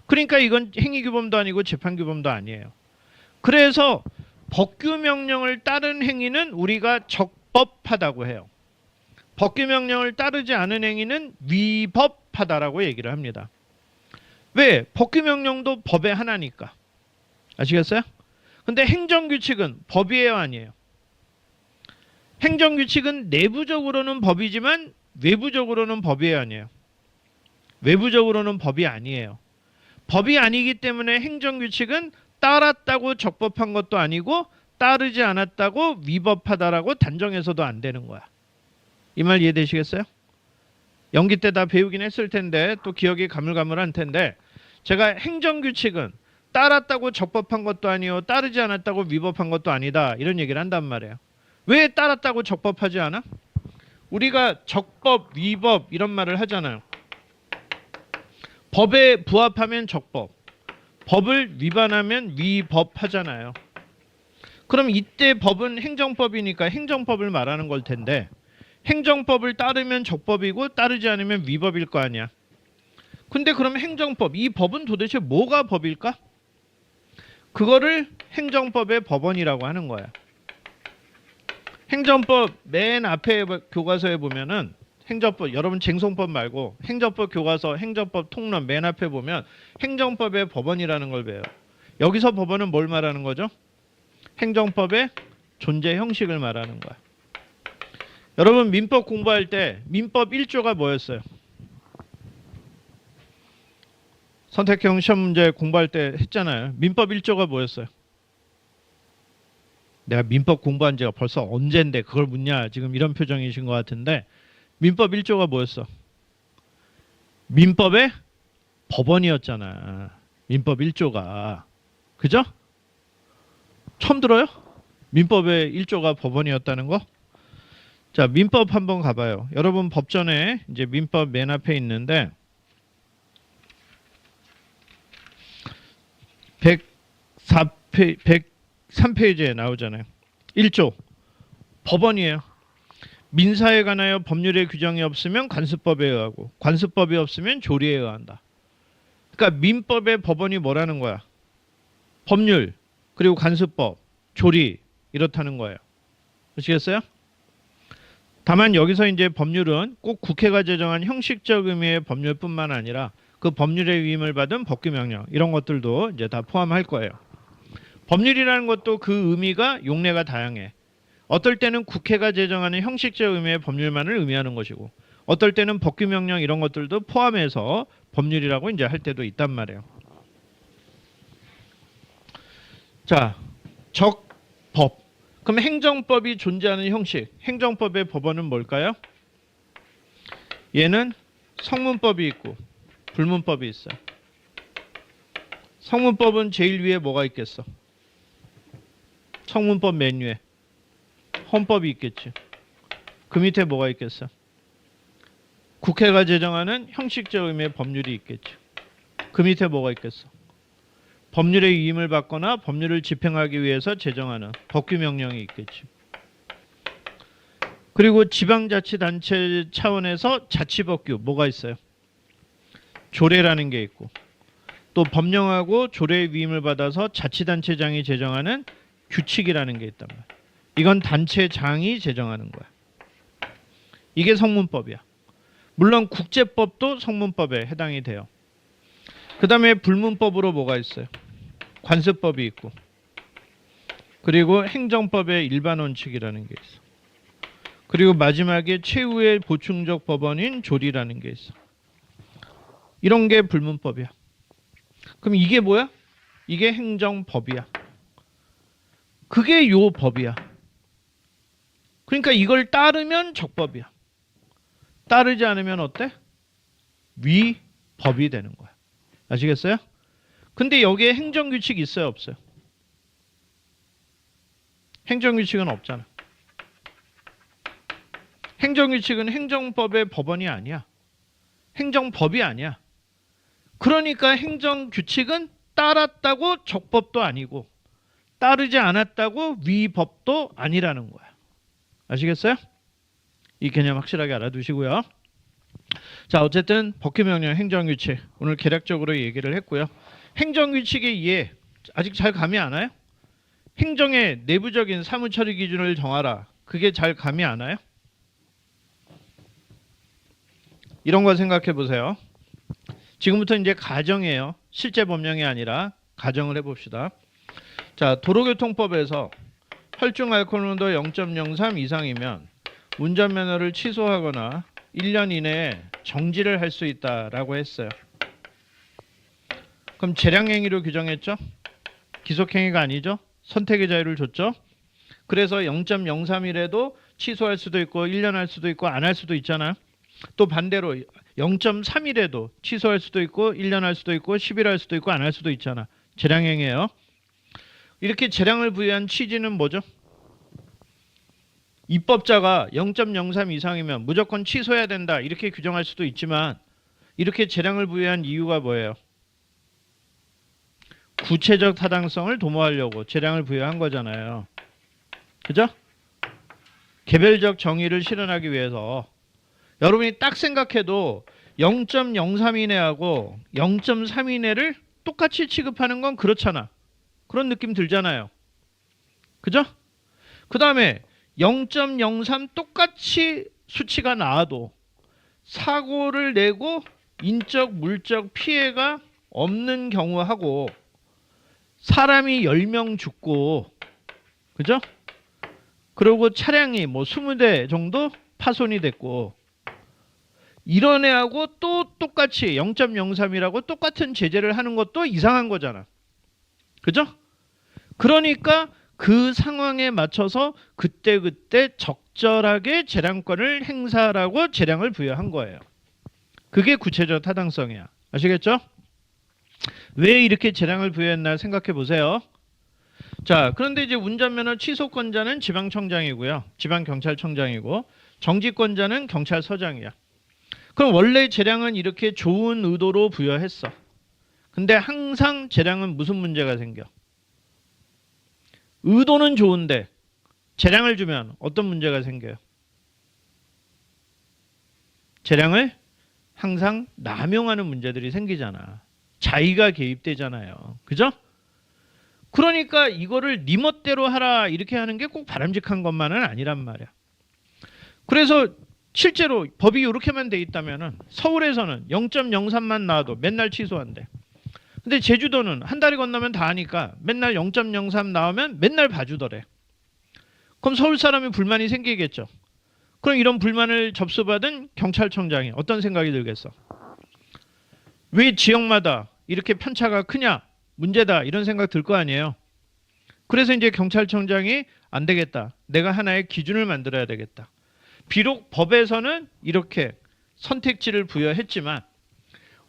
그러니까 이건 행위규범도 아니고 재판규범도 아니에요. 그래서 법규명령을 따른 행위는 우리가 적법하다고 해요. 법규명령을 따르지 않은 행위는 위법하다라고 얘기를 합니다. 왜? 법규명령도 법의 하나니까. 아시겠어요? 근데 행정규칙은 법이에요, 아니에요? 행정규칙은 내부적으로는 법이지만 외부적으로는 법이에요, 아니에요? 외부적으로는 법이 아니에요. 법이 아니기 때문에 행정규칙은 따랐다고 적법한 것도 아니고 따르지 않았다고 위법하다라고 단정해서도 안 되는 거야. 이 말 이해되시겠어요? 연기 때 다 배우긴 했을 텐데 또 기억이 가물가물한 텐데 제가 행정규칙은 따랐다고 적법한 것도 아니요 따르지 않았다고 위법한 것도 아니다 이런 얘기를 한단 말이에요. 왜 따랐다고 적법하지 않아? 우리가 적법, 위법 이런 말을 하잖아요. 법에 부합하면 적법, 법을 위반하면 위법하잖아요. 그럼 이때 법은 행정법이니까 행정법을 말하는 걸 텐데 행정법을 따르면 적법이고 따르지 않으면 위법일 거 아니야. 근데 그럼 행정법, 이 법은 도대체 뭐가 법일까? 그거를 행정법의 법원이라고 하는 거야. 행정법 맨 앞에 교과서에 보면은 행정법, 여러분 쟁송법 말고 행정법 교과서, 행정법 통론 맨 앞에 보면 행정법의 법원이라는 걸 배워요. 여기서 법원은 뭘 말하는 거죠? 행정법의 존재 형식을 말하는 거야. 여러분 민법 공부할 때 민법 1조가 뭐였어요? 선택형 시험 문제 공부할 때 했잖아요. 민법 1조가 뭐였어요? 내가 민법 공부한 지가 벌써 언젠데 그걸 묻냐, 지금 이런 표정이신 것 같은데, 민법 1조가 뭐였어? 민법의 법원이었잖아. 민법 1조가. 그죠? 처음 들어요? 민법의 1조가 법원이었다는 거? 자, 민법 한번 가봐요. 여러분 법전에 이제 민법 맨 앞에 있는데 103페이지에 나오잖아요. 1조. 법원이에요. 민사에 관하여 법률의 규정이 없으면 관습법에 의하고 관습법이 없으면 조리에 의한다. 그러니까 민법의 법원이 뭐라는 거야? 법률, 그리고 관습법, 조리, 이렇다는 거예요. 아시겠어요? 다만 여기서 이제 법률은 꼭 국회가 제정한 형식적 의미의 법률뿐만 아니라 그 법률의 위임을 받은 법규명령, 이런 것들도 이제 다 포함할 거예요. 법률이라는 것도 그 의미가 용례가 다양해. 어떨 때는 국회가 제정하는 형식적 의미의 법률만을 의미하는 것이고, 어떨 때는 법규명령 이런 것들도 포함해서 법률이라고 이제 할 때도 있단 말이에요. 자, 적법. 그럼 행정법이 존재하는 형식, 행정법의 법원은 뭘까요? 얘는 성문법이 있고 불문법이 있어요. 성문법은 제일 위에 뭐가 있겠어? 성문법 맨 위에 헌법이 있겠지. 그 밑에 뭐가 있겠어? 국회가 제정하는 형식적 의미의 법률이 있겠지. 그 밑에 뭐가 있겠어? 법률의 위임을 받거나 법률을 집행하기 위해서 제정하는 법규명령이 있겠지. 그리고 지방자치단체 차원에서 자치법규 뭐가 있어요? 조례라는 게 있고, 또 법령하고 조례의 위임을 받아서 자치단체장이 제정하는 규칙이라는 게 있단 말이야. 이건 단체장이 제정하는 거야. 이게 성문법이야. 물론 국제법도 성문법에 해당이 돼요. 그 다음에 불문법으로 뭐가 있어요? 관습법이 있고, 그리고 행정법의 일반 원칙이라는 게 있어. 그리고 마지막에 최후의 보충적 법원인 조리라는 게 있어. 이런 게 불문법이야. 그럼 이게 뭐야? 이게 행정법이야. 그게 요 법이야. 그러니까 이걸 따르면 적법이야. 따르지 않으면 어때? 위법이 되는 거야. 아시겠어요? 근데 여기에 행정규칙이 있어요, 없어요? 행정규칙은 없잖아. 행정규칙은 행정법의 법원이 아니야. 행정법이 아니야. 그러니까 행정규칙은 따랐다고 적법도 아니고 따르지 않았다고 위법도 아니라는 거야. 아시겠어요? 이 개념 확실하게 알아두시고요. 자, 어쨌든 법규명령, 행정규칙 오늘 개략적으로 얘기를 했고요. 행정규칙의 이해 아직 잘 감이 안 와요? 행정의 내부적인 사무처리 기준을 정하라. 그게 잘 감이 안 와요? 이런 거 생각해 보세요. 지금부터 이제 가정이에요. 실제 법령이 아니라 가정을 해봅시다. 자, 도로교통법에서 혈중 알코올 농도 0.03 이상이면 운전면허를 취소하거나 1년 이내에 정지를 할 수 있다라고 했어요. 그럼 재량행위로 규정했죠? 기속행위가 아니죠? 선택의 자유를 줬죠? 그래서 0.03이라도 취소할 수도 있고 1년 할 수도 있고 안 할 수도 있잖아요. 또 반대로 0.3이라도 취소할 수도 있고 1년 할 수도 있고 10일 할 수도 있고 안 할 수도 있잖아. 재량행위예요. 이렇게 재량을 부여한 취지는 뭐죠? 입법자가 0.03 이상이면 무조건 취소해야 된다 이렇게 규정할 수도 있지만 이렇게 재량을 부여한 이유가 뭐예요? 구체적 타당성을 도모하려고 재량을 부여한 거잖아요. 그죠? 개별적 정의를 실현하기 위해서 여러분이 딱 생각해도 0.03 이내하고 0.3 이내를 똑같이 취급하는 건 그렇잖아. 그런 느낌 들잖아요. 그죠? 그 다음에 0.03 똑같이 수치가 나와도 사고를 내고 인적 물적 피해가 없는 경우하고 사람이 10명 죽고 그죠? 그리고 차량이 뭐 20대 정도 파손이 됐고 이런 애하고 또 똑같이 0.03이라고 똑같은 제재를 하는 것도 이상한 거잖아. 그죠? 그러니까 그 상황에 맞춰서 그때그때 적절하게 재량권을 행사하라고 재량을 부여한 거예요. 그게 구체적 타당성이야. 아시겠죠? 왜 이렇게 재량을 부여했나 생각해 보세요. 자, 그런데 이제 운전면허 취소권자는 지방청장이고요. 지방경찰청장이고 정지권자는 경찰서장이야. 그럼 원래 재량은 이렇게 좋은 의도로 부여했어. 근데 항상 재량은 무슨 문제가 생겨? 의도는 좋은데 재량을 주면 어떤 문제가 생겨요? 재량을 항상 남용하는 문제들이 생기잖아. 자의가 개입되잖아요. 그죠? 그러니까 이거를 네 멋대로 하라 이렇게 하는 게 꼭 바람직한 것만은 아니란 말이야. 그래서 실제로 법이 이렇게만 돼 있다면은 서울에서는 0.03만 나와도 맨날 취소한대. 근데 제주도는 한 달이 건너면 다 하니까 맨날 0.03 나오면 맨날 봐주더래. 그럼 서울 사람이 불만이 생기겠죠. 그럼 이런 불만을 접수받은 경찰청장이 어떤 생각이 들겠어? 왜 지역마다 이렇게 편차가 크냐? 문제다. 이런 생각 들 거 아니에요. 그래서 이제 경찰청장이 안 되겠다. 내가 하나의 기준을 만들어야 되겠다. 비록 법에서는 이렇게 선택지를 부여했지만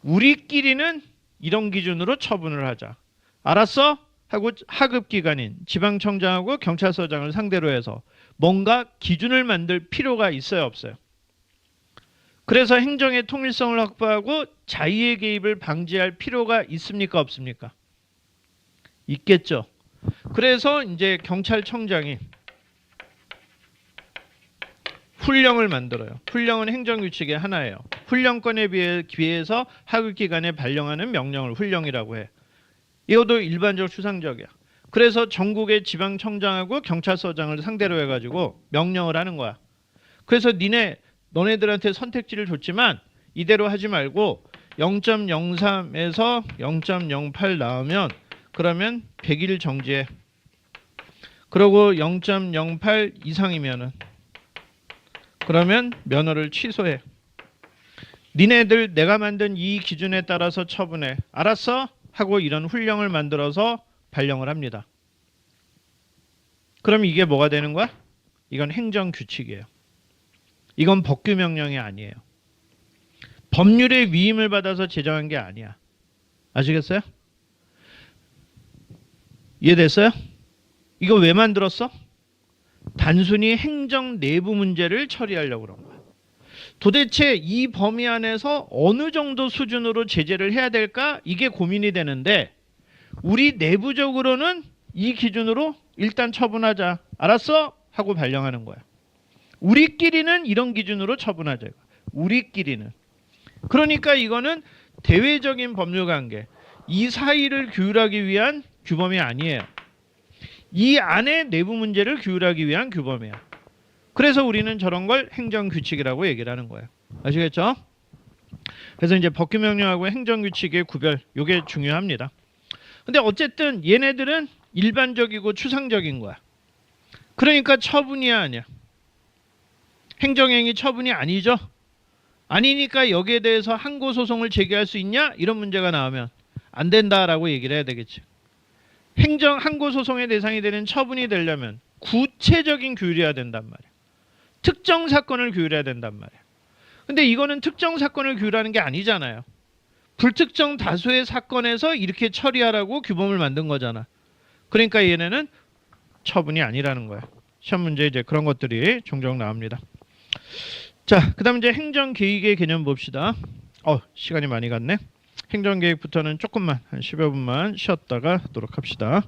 우리끼리는 이런 기준으로 처분을 하자. 알았어? 하고 하급기관인 지방청장하고 경찰서장을 상대로 해서 뭔가 기준을 만들 필요가 있어요, 없어요? 그래서 행정의 통일성을 확보하고 자의의 개입을 방지할 필요가 있습니까, 없습니까? 있겠죠. 그래서 이제 경찰청장이 훈령을 만들어요. 훈령은 행정규칙의 하나예요. 훈령권에 비해서 하급기관에 발령하는 명령을 훈령이라고 해. 이것도 일반적 추상적이야. 그래서 전국의 지방청장하고 경찰서장을 상대로 해가지고 명령을 하는 거야. 그래서 너네들한테 선택지를 줬지만 이대로 하지 말고 0.03에서 0.08 나오면 그러면 100일 정지해. 그리고 0.08 이상이면은 그러면 면허를 취소해. 니네들 내가 만든 이 기준에 따라서 처분해. 알았어? 하고 이런 훈령을 만들어서 발령을 합니다. 그럼 이게 뭐가 되는 거야? 이건 행정규칙이에요. 이건 법규명령이 아니에요. 법률의 위임을 받아서 제정한 게 아니야. 아시겠어요? 이해됐어요? 이거 왜 만들었어? 단순히 행정 내부 문제를 처리하려고 그런 거야. 도대체 이 범위 안에서 어느 정도 수준으로 제재를 해야 될까? 이게 고민이 되는데 우리 내부적으로는 이 기준으로 일단 처분하자. 알았어? 하고 발령하는 거야. 우리끼리는 이런 기준으로 처분하자. 우리끼리는. 그러니까 이거는 대외적인 법률관계. 이 사이를 규율하기 위한 규범이 아니에요. 이 안에 내부 문제를 규율하기 위한 규범이야. 그래서 우리는 저런 걸 행정규칙이라고 얘기를 하는 거예요. 아시겠죠? 그래서 이제 법규명령하고 행정규칙의 구별, 이게 중요합니다. 근데 어쨌든 얘네들은 일반적이고 추상적인 거야. 그러니까 처분이야, 아니야? 행정행위 처분이 아니죠? 아니니까 여기에 대해서 항고소송을 제기할 수 있냐? 이런 문제가 나오면 안 된다라고 얘기를 해야 되겠지. 행정 항고소송의 대상이 되는 처분이 되려면 구체적인 규율이어야 된단 말이야. 특정 사건을 규율해야 된단 말이야. 근데 이거는 특정 사건을 규율하는 게 아니잖아요. 불특정 다수의 사건에서 이렇게 처리하라고 규범을 만든 거잖아. 그러니까 얘네는 처분이 아니라는 거야. 시험 문제 이제 그런 것들이 종종 나옵니다. 자, 그다음 이제 행정계획의 개념 봅시다. 시간이 많이 갔네. 행정계획부터는 조금만 한 10여 분만 쉬었다가 하도록 합시다.